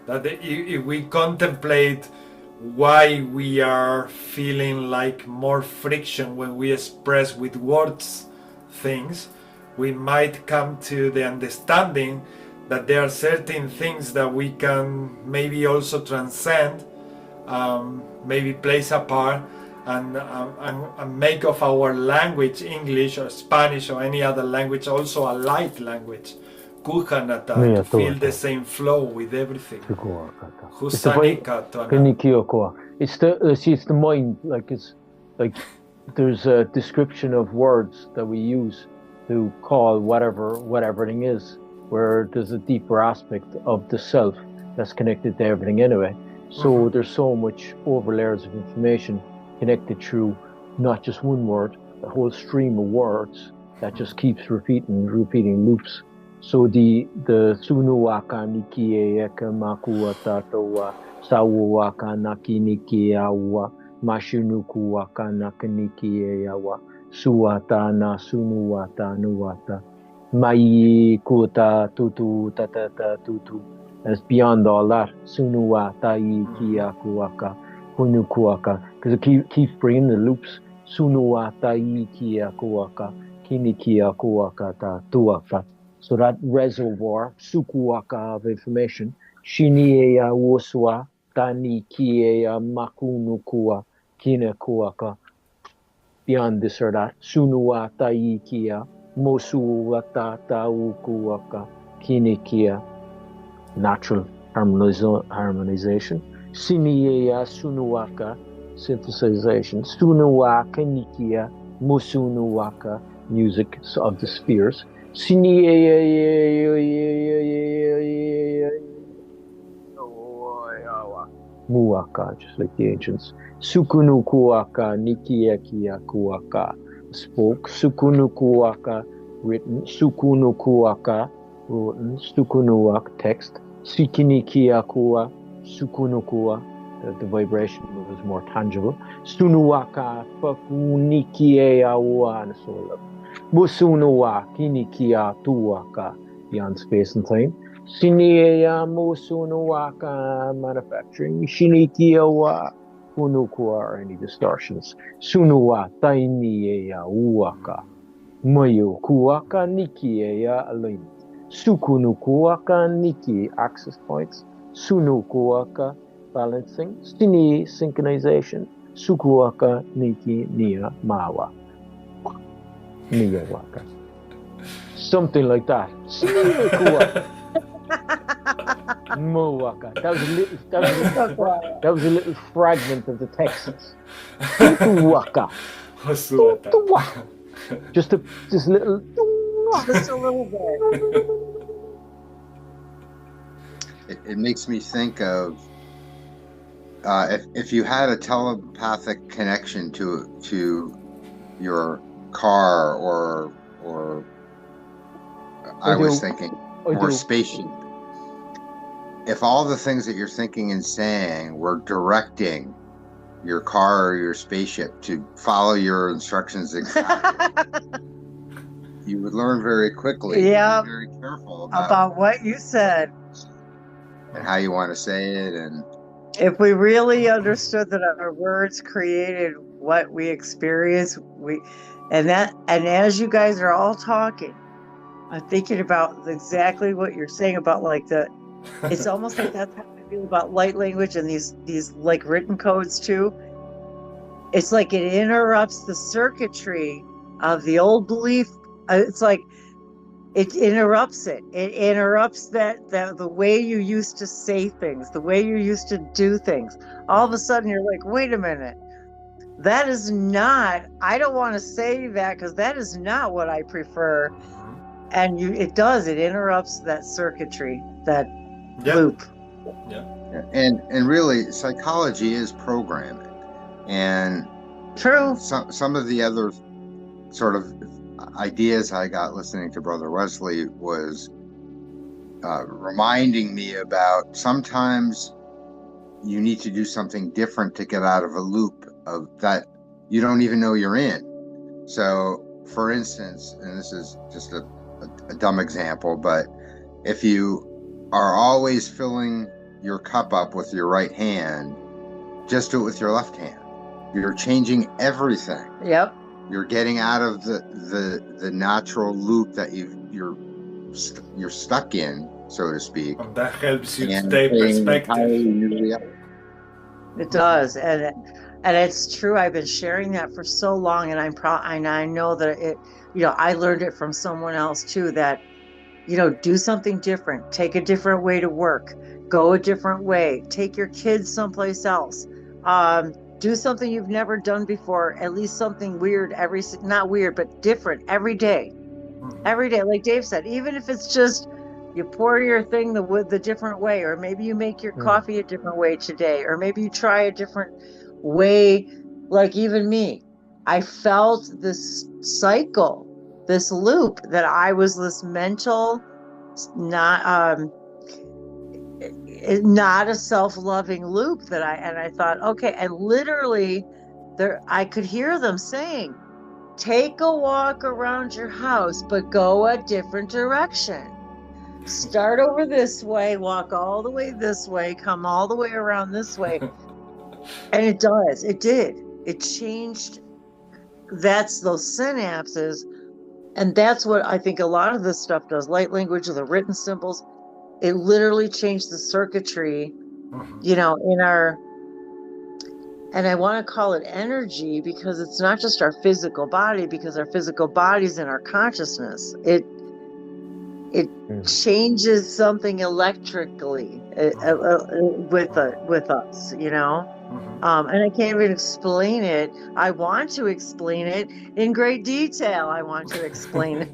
if we contemplate why we are feeling like more friction when we express with words things, we might come to the understanding that there are certain things that we can maybe also transcend, maybe place apart, and make of our language, English or Spanish or any other language, also a light language. Kuhanata, to feel the same flow with everything. It's the mind, like there's a description of words that we use to call what everything is, where there's a deeper aspect of the self that's connected to everything anyway. So there's so much over layers of information connected through not just one word, the whole stream of words that just keeps repeating loops. So the sunuaka niki eka makuata toa sawaka naki niki awa mashunuku waka nakaniki awa suata na sunuata nuata mai kuta tutu tatata tutu. And it's beyond all that. Sunuata iki akuaka hunukuaka, because it keeps bringing the loops. Sunuata iki akuaka kiniki akuaka ta tuaka. So that reservoir, sukuaka of information, shinieya woswa, tani kieya makunukua, kinakuaka, beyond this or that, sunua taikia, mosu tata ukuaka, kinikia, natural harmonization, sinieya sunuaka, synthesization, sunuaka nikia, mosunuaka, music of the spheres, Muaka, just like the ancients. Sukunukuaka, Nikiakia Kuaka, spoke. Sukunukuaka, written. Sukunukuaka, written. Sukunuak, text. Sikinikiakua, Sukunukua, the vibration was more tangible. Sunuaka, Fakunikiawa, and so on. Musunuwa kinikia tuwaka, beyond space and time. Sinieya musunuwaka, manufacturing. Shinikia wa unukua, or any distortions. Sunuwa tainieya uwaka. Mayo kuwaka nikieya alignment. Sukunukuwaka niki, access points. Sunukuwaka, balancing. Sini, synchronization. Sukuwaka niki nia mawa. Miyawaka. Something like that. Mowaka. That was a little fragment of the text. Waka. Just little. Just a little bit. It makes me think of if you had a telepathic connection to your car or I was thinking or spaceship, if all the things that you're thinking and saying were directing your car or your spaceship to follow your instructions exactly, you would learn very quickly. Yeah. Be very careful about what you said and how you want to say it. And if we really understood that our words created what we experience, and as you guys are all talking, I'm thinking about exactly what you're saying about like it's almost like that's how I feel about light language and these like written codes too. It's like it interrupts the circuitry of the old belief. It's like it interrupts it. It interrupts that the way you used to say things, the way you used to do things. All of a sudden you're like, wait a minute. That is not, I don't want to say that because that is not what I prefer. And it interrupts that circuitry, that loop. Yeah. And really, psychology is programming. And true. Some of the other sort of ideas I got listening to Brother Wesley was reminding me about sometimes you need to do something different to get out of a loop of that you don't even know you're in. So, for instance, and this is just a dumb example, but if you are always filling your cup up with your right hand, just do it with your left hand. You're changing everything. Yep. You're getting out of the natural loop that you're stuck in, so to speak. And that helps you stay perspective. It does, and it's true. I've been sharing that for so long, and I'm proud. And I know that it. I learned it from someone else too. That do something different. Take a different way to work. Go a different way. Take your kids someplace else. Do something you've never done before. At least something weird not weird, but different every day. Every day, like Dave said, even if it's just you pour your thing the different way, or maybe you make your coffee a different way today, or maybe you try a different way. Like even me, I felt this cycle, this loop that I was this mental, not a self-loving loop that I thought, okay, and literally I could hear them saying, take a walk around your house, but go a different direction. Start over this way, walk all the way this way, come all the way around this way. And it did. It changed. That's those synapses. And that's what I think a lot of this stuff does. Light language, the written symbols, it literally changed the circuitry, in our, and I want to call it energy because it's not just our physical body, because our physical body's in our consciousness. It changes something electrically with us, and I can't even explain it. I want to explain it in great detail. I want to explain it.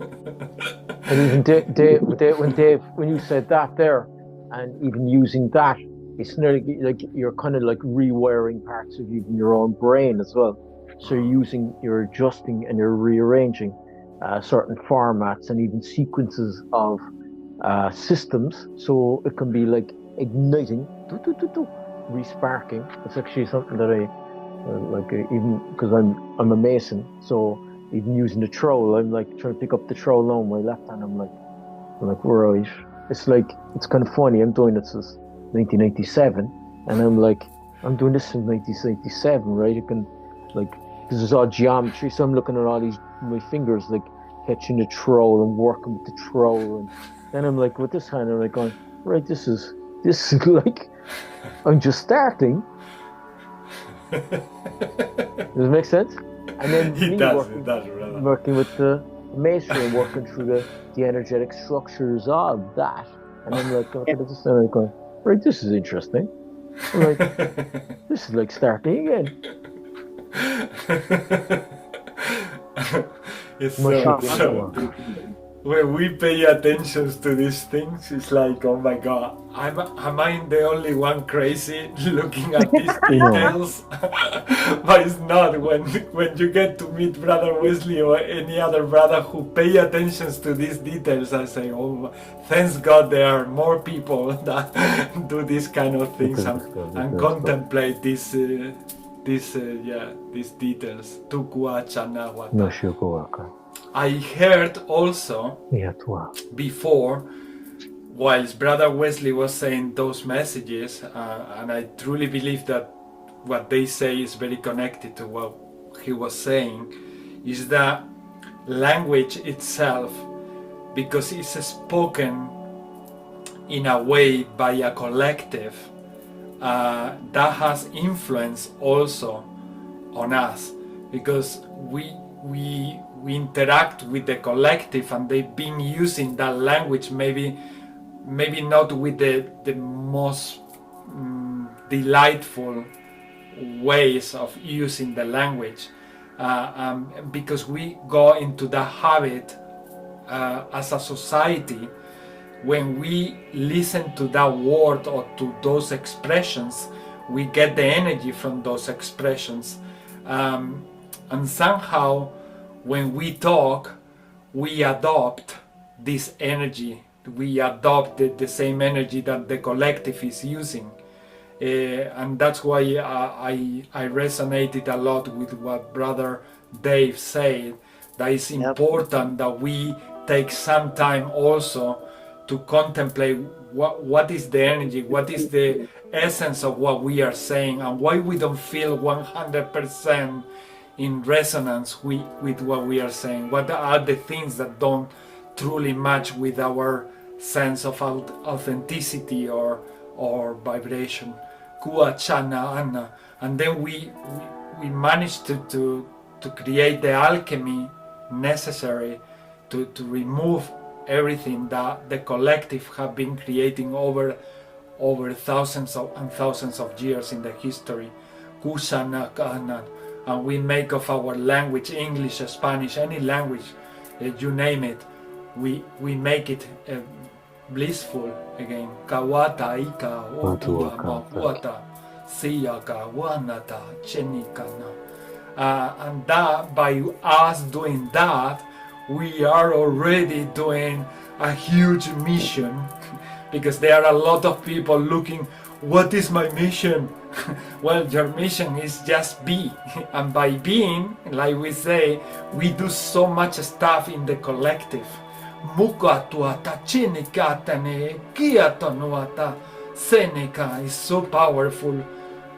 And even Dave, when you said that there, and even using that, it's like you're kind of like rewiring parts of even your own brain as well. So you're adjusting and you're rearranging certain formats and even sequences of systems. So it can be like igniting, re-sparking. It's actually something that I like, even because I'm a mason. So even using the trowel, I'm like trying to pick up the trowel now with my left hand. I'm like, right. It's like, it's kind of funny. I'm doing it since 1997, and I'm doing this since 1987, right? You can, like, this is all geometry, so I'm looking at all my fingers, like, catching the trowel and working with the trowel, and then I'm like, with this hand, I'm like going, right, this is like, I'm just starting. Does it make sense? And then working with the masonry and working through the energetic structures of that, and I'm like, okay, this is going, right, this is interesting. I'm like, this is like starting again. It's when we pay attention to these things, it's like, oh my God, am I the only one crazy looking at these details? But it's not. When you get to meet Brother Wesley or any other brother who pay attention to these details, I say, oh, thanks God there are more people that do these kind of things and contemplate these details. No shukuaka. I heard also before, whilst Brother Wesley was saying those messages, and I truly believe that what they say is very connected to what he was saying, is that language itself, because it's spoken in a way by a collective, that has influence also on us, because we interact with the collective, and they've been using that language maybe not with the most delightful ways of using the language, because we go into the habit as a society. When we listen to that word or to those expressions, we get the energy from those expressions, and somehow when we talk, we adopt this energy. We adopt the same energy that the collective is using, and that's why I resonated a lot with what Brother Dave said, that it's important that we take some time also to contemplate what is the energy, what is the essence of what we are saying, and why we don't feel 100% in resonance with what we are saying. What are the things that don't truly match with our sense of authenticity or vibration? Kua chana ana. And then we managed to create the alchemy necessary to remove everything that the collective have been creating over thousands and thousands of years in the history. Kushana kana. And we make of our language, English, Spanish, any language, you name it, we make it blissful again. Kawata ika otua mahuata siyaka wanata chenikana. And that, by us doing that, we are already doing a huge mission, because there are a lot of people looking, what is my mission? Well, your mission is just be, and by being, like we say, we do so much stuff in the collective. Seneca is so powerful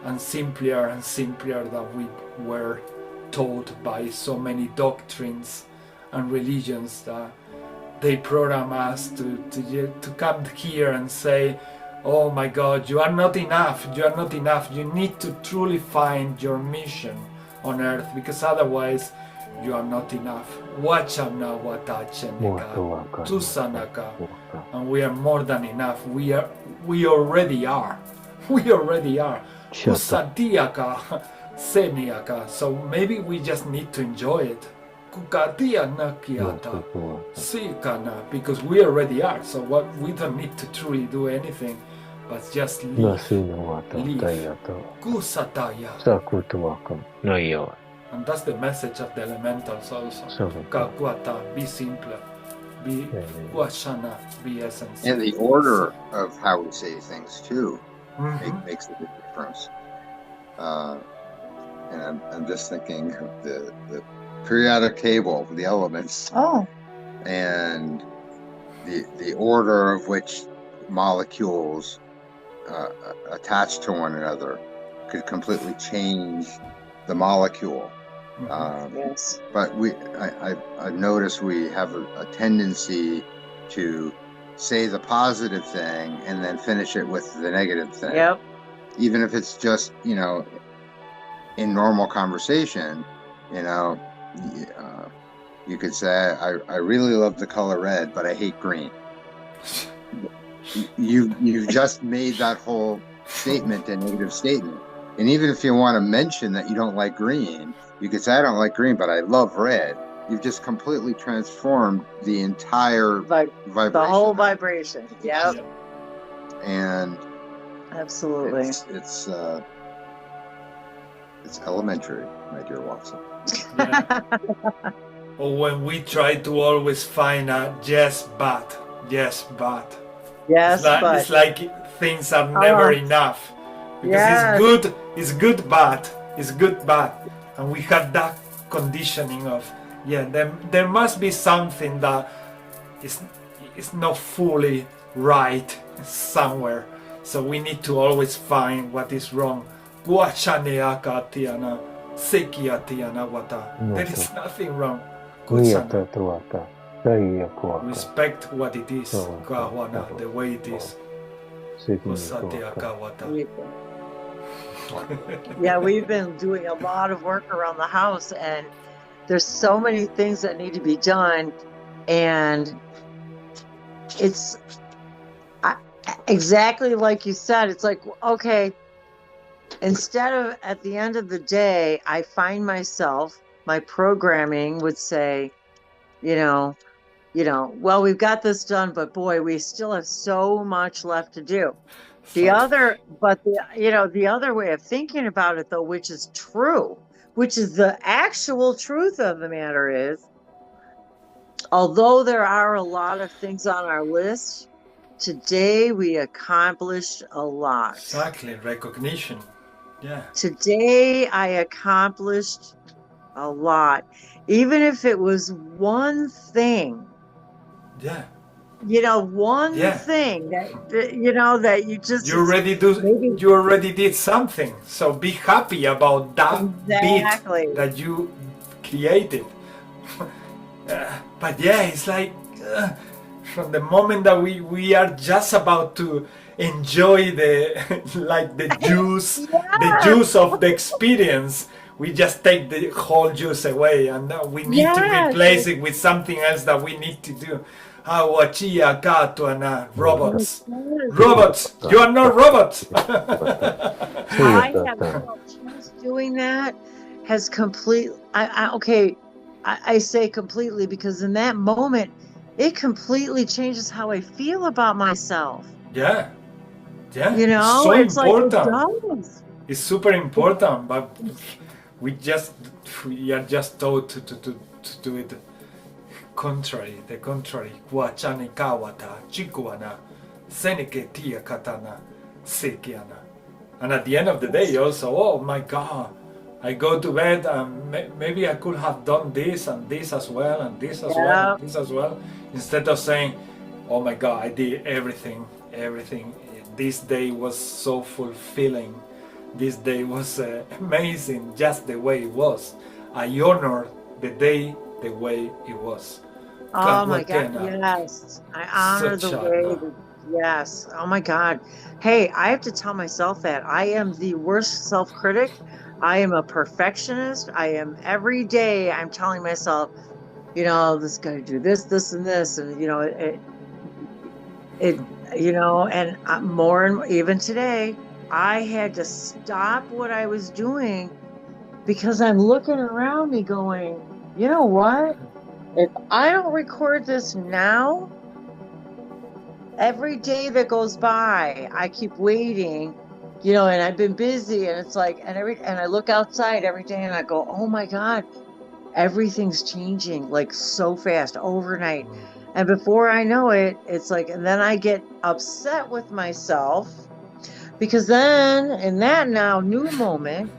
and simpler that we were taught by so many doctrines and religions that they program us to come here and say, oh my God, you are not enough, you need to truly find your mission on earth, because otherwise you are not enough. Wachana watachenika, tusanaka, and we are more than enough. We already are. Kusadiaka, seniaka. So maybe we just need to enjoy it. Kukatia nakiata, sikana, because we already are. So what, we don't need to truly do anything, but just live. Kusataya. And that's the message of the elementals also. Kakwata, be simpler. Be washana, be essence. And the order of how we say things too makes a big difference. And I'm just thinking of the periodic table of the elements. Oh. And the order of which molecules attach to one another could completely change the molecule. Yes. But I've noticed we have a tendency to say the positive thing and then finish it with the negative thing. Yep. Even if it's just, in normal conversation, you could say, I really love the color red, but I hate green. You've just made that whole statement a negative statement. And even if you want to mention that you don't like green, you could say, I don't like green, but I love red. you've just completely transformed the entire vibration. The whole vibration. Yep. And absolutely. It's elementary, my dear Watson. Yeah. Or when we try to always find a yes but. Yes, It's like things are never enough. Because it's good but, and we have that conditioning of there must be something that is not fully right somewhere, so we need to always find what is wrong. There is nothing wrong. Respect what it is, the way it is. Yeah, we've been doing a lot of work around the house, and there's so many things that need to be done, and it's exactly like you said. It's like, okay, instead of at the end of the day, I find myself, my programming would say, well, we've got this done, but boy, we still have so much left to do. The other way of thinking about it, though, which is true, which is the actual truth of the matter, is, although there are a lot of things on our list, today we accomplished a lot. Exactly, recognition. Yeah. Today I accomplished a lot, even if it was one thing. Yeah. One thing that you already did something. So be happy about that bit that you created. But it's like from the moment that we are just about to enjoy the juice, the juice of the experience, we just take the whole juice away, and we need to replace it with something else that we need to do. Robots. You are not robots. I have felt just doing that has completely. I say completely because in that moment, it completely changes how I feel about myself. Yeah. So it's important. Like it does. It's super important, but we are just taught to do it. The contrary. Guachane kawata, chikuana, seneke tia katana, sekiana. And at the end of the day, also, oh my God, I go to bed and maybe I could have done this and this as well, and this as well, and this as well, instead of saying, oh my God, I did everything. This day was so fulfilling. This day was amazing, just the way it was. I honored the day the way it was. Oh my God, yes. I honor the way, yes. Oh my God. Hey, I have to tell myself that. I am the worst self-critic. I am a perfectionist. I am every day I'm telling myself, this got to do this, and this. And, and more and even today, I had to stop what I was doing because I'm looking around me going, you know what? If I don't record this now, every day that goes by, I keep waiting, and I've been busy, and it's like, and I look outside every day and I go, oh my God, everything's changing like so fast overnight. And before I know it, it's like, and then I get upset with myself because then in that now new moment,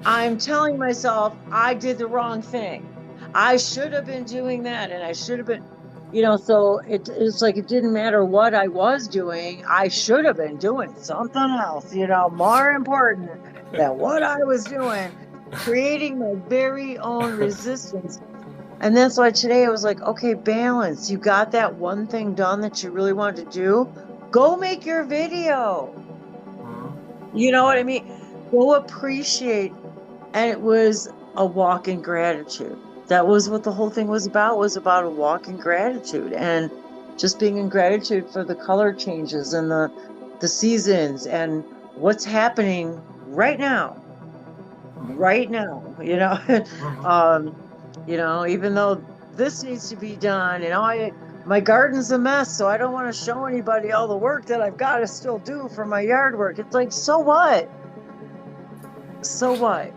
I'm telling myself I did the wrong thing. I should have been doing that, and I should have been, so it's like it didn't matter what I was doing. I should have been doing something else, more important than what I was doing, creating my very own resistance. And that's why today I was like, okay, balance. You got that one thing done that you really wanted to do. Go make your video. You know what I mean? Go appreciate. And it was a walk in gratitude. That was what the whole thing was about a walk in gratitude and just being in gratitude for the color changes and the seasons and what's happening right now, even though this needs to be done, my garden's a mess, so I don't want to show anybody all the work that I've got to still do for my yard work. It's like, so what? So what?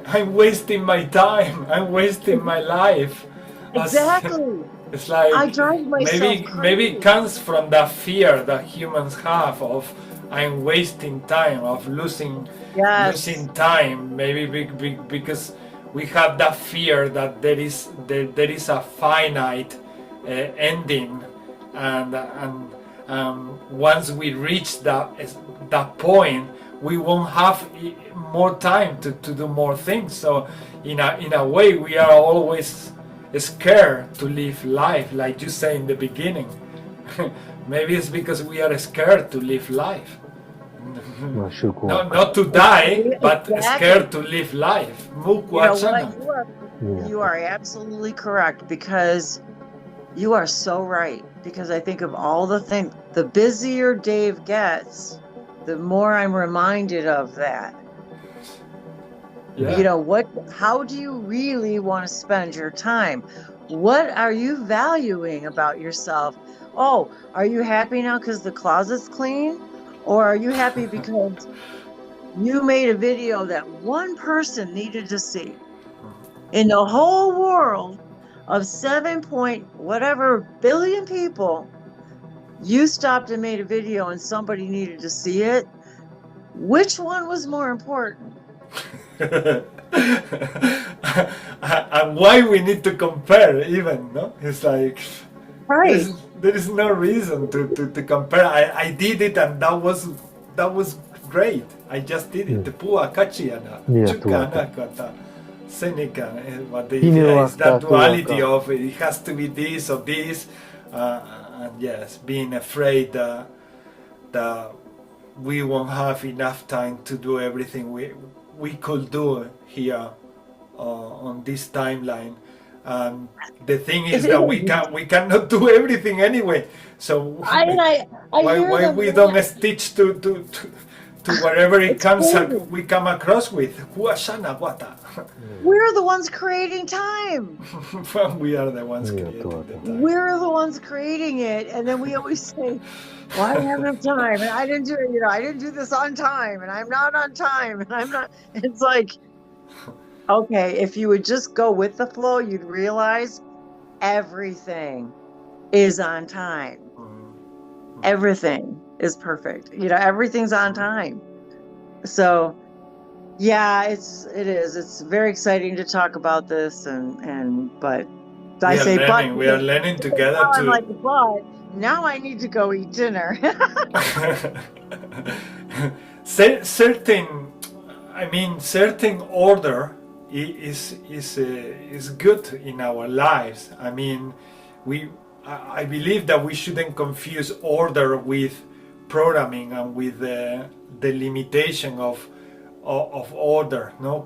I'm wasting my time. I'm wasting my life. Exactly. It's like I drive myself maybe it comes from that fear that humans have of I'm wasting time, of losing time. Maybe because we have that fear that there is a finite ending, and once we reach that point, we won't have more time to do more things. So in a way, we are always scared to live life, like you say in the beginning. Maybe it's because we are scared to live life. Not to die, but scared to live life. You are absolutely correct, because you are so right. Because I think of all the things, the busier Dave gets, the more I'm reminded of that. Yeah. How do you really want to spend your time? What are you valuing about yourself? Oh, are you happy now because the closet's clean? Or are you happy because you made a video that one person needed to see? In the whole world of 7 point whatever billion people, you stopped and made a video and somebody needed to see it. Which one was more important? And why we need to compare even, no? It's like Right. there is no reason to compare. I did it and that was great. I just did it. But it's that duality of it has to be this or this, and yes, being afraid that we won't have enough time to do everything we could do here on this timeline. The thing is that we cannot do everything anyway. So why we don't stitch to wherever it comes we come across with. We're the ones creating time. We are the ones creating the time. We're the ones creating it, and then we always say, well, I don't have enough time, and I didn't do it, I didn't do this on time, and I'm not on time, and I'm not. It's like, okay, if you would just go with the flow, you'd realize everything is on time. Everything is perfect. Everything's on time. So yeah, it is. It's very exciting to talk about this, but we are learning together too. I'm like, but now I need to go eat dinner. certain order is good in our lives. I mean, I believe that we shouldn't confuse order with programming and with the limitation of order, no?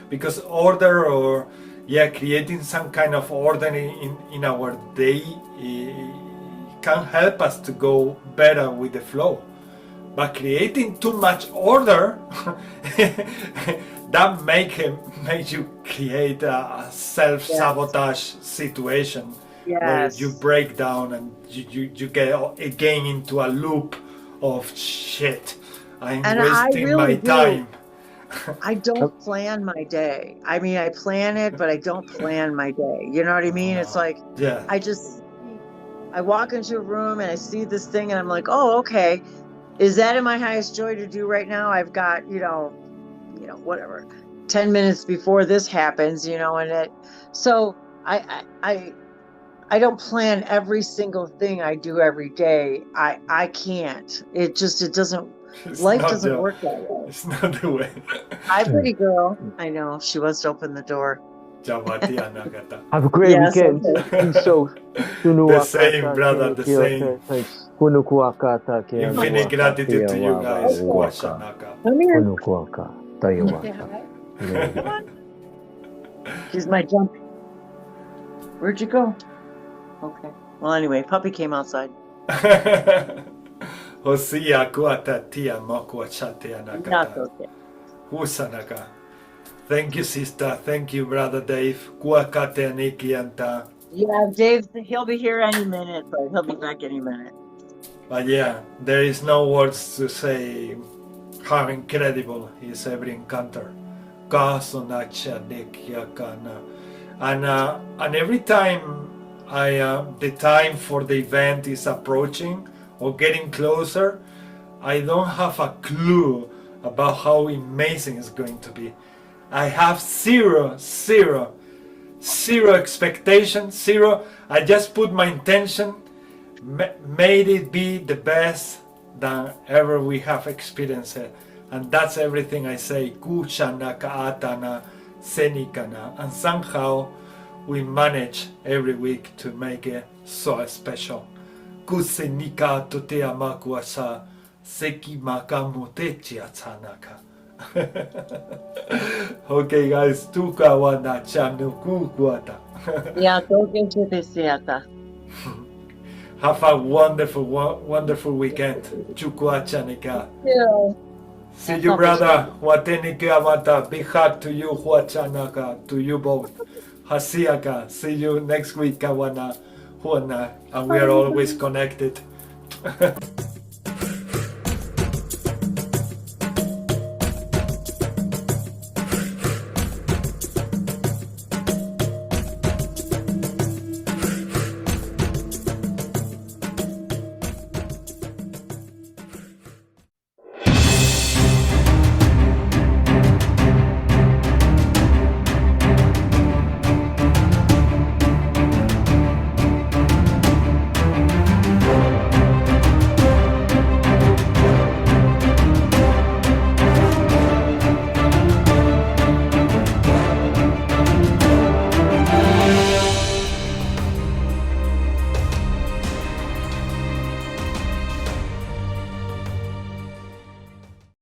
Because order, or creating some kind of order in our day can help us to go better with the flow. But creating too much order, that makes you create a self-sabotage situation where you break down and you get again into a loop of shit. I'm wasting my time. I don't plan my day. I mean, I plan it, but I don't plan my day. You know what I mean? It's like, I walk into a room and I see this thing and I'm like, oh, okay. Is that in my highest joy to do right now? I've got, whatever, 10 minutes before this happens, so I don't plan every single thing I do every day. I can't. It doesn't. Life doesn't work that way. It's not the way. Hi, pretty girl. I know, she wants to open the door. Have a great weekend. So, the same, brother, the same. Infinite gratitude to you guys. Come here. Come on. She's my jump. Where'd you go? Okay. Well, anyway, puppy came outside. Hosia kuata tia mokua chatea nakata. Not okay. Husanaka. Thank you, sister. Thank you, brother Dave. Kuakate aniki anta. Yeah, Dave, he'll be here any minute, but he'll be back any minute. But yeah, there is no words to say how incredible is every encounter. And every time the time for the event is approaching or getting closer, I don't have a clue about how amazing it's going to be. I have zero expectation, zero. I just put my intention, made it be the best than ever we have experienced it. And that's everything I say. Kushana kaatana senikana. And somehow we manage every week to make it so special. Kusenika tote amakuasa seki makamutechi atsanaka. Okay, guys, tukawana chanu kukuata. Yeah, go get you this yata. Have a wonderful weekend. Chukuachanika. Yeah. See you, brother. Watenike amata. Big hug to you, Huachanaka, to you both. Hasiaka. See you next week, Kawana, Huana. And we are always connected.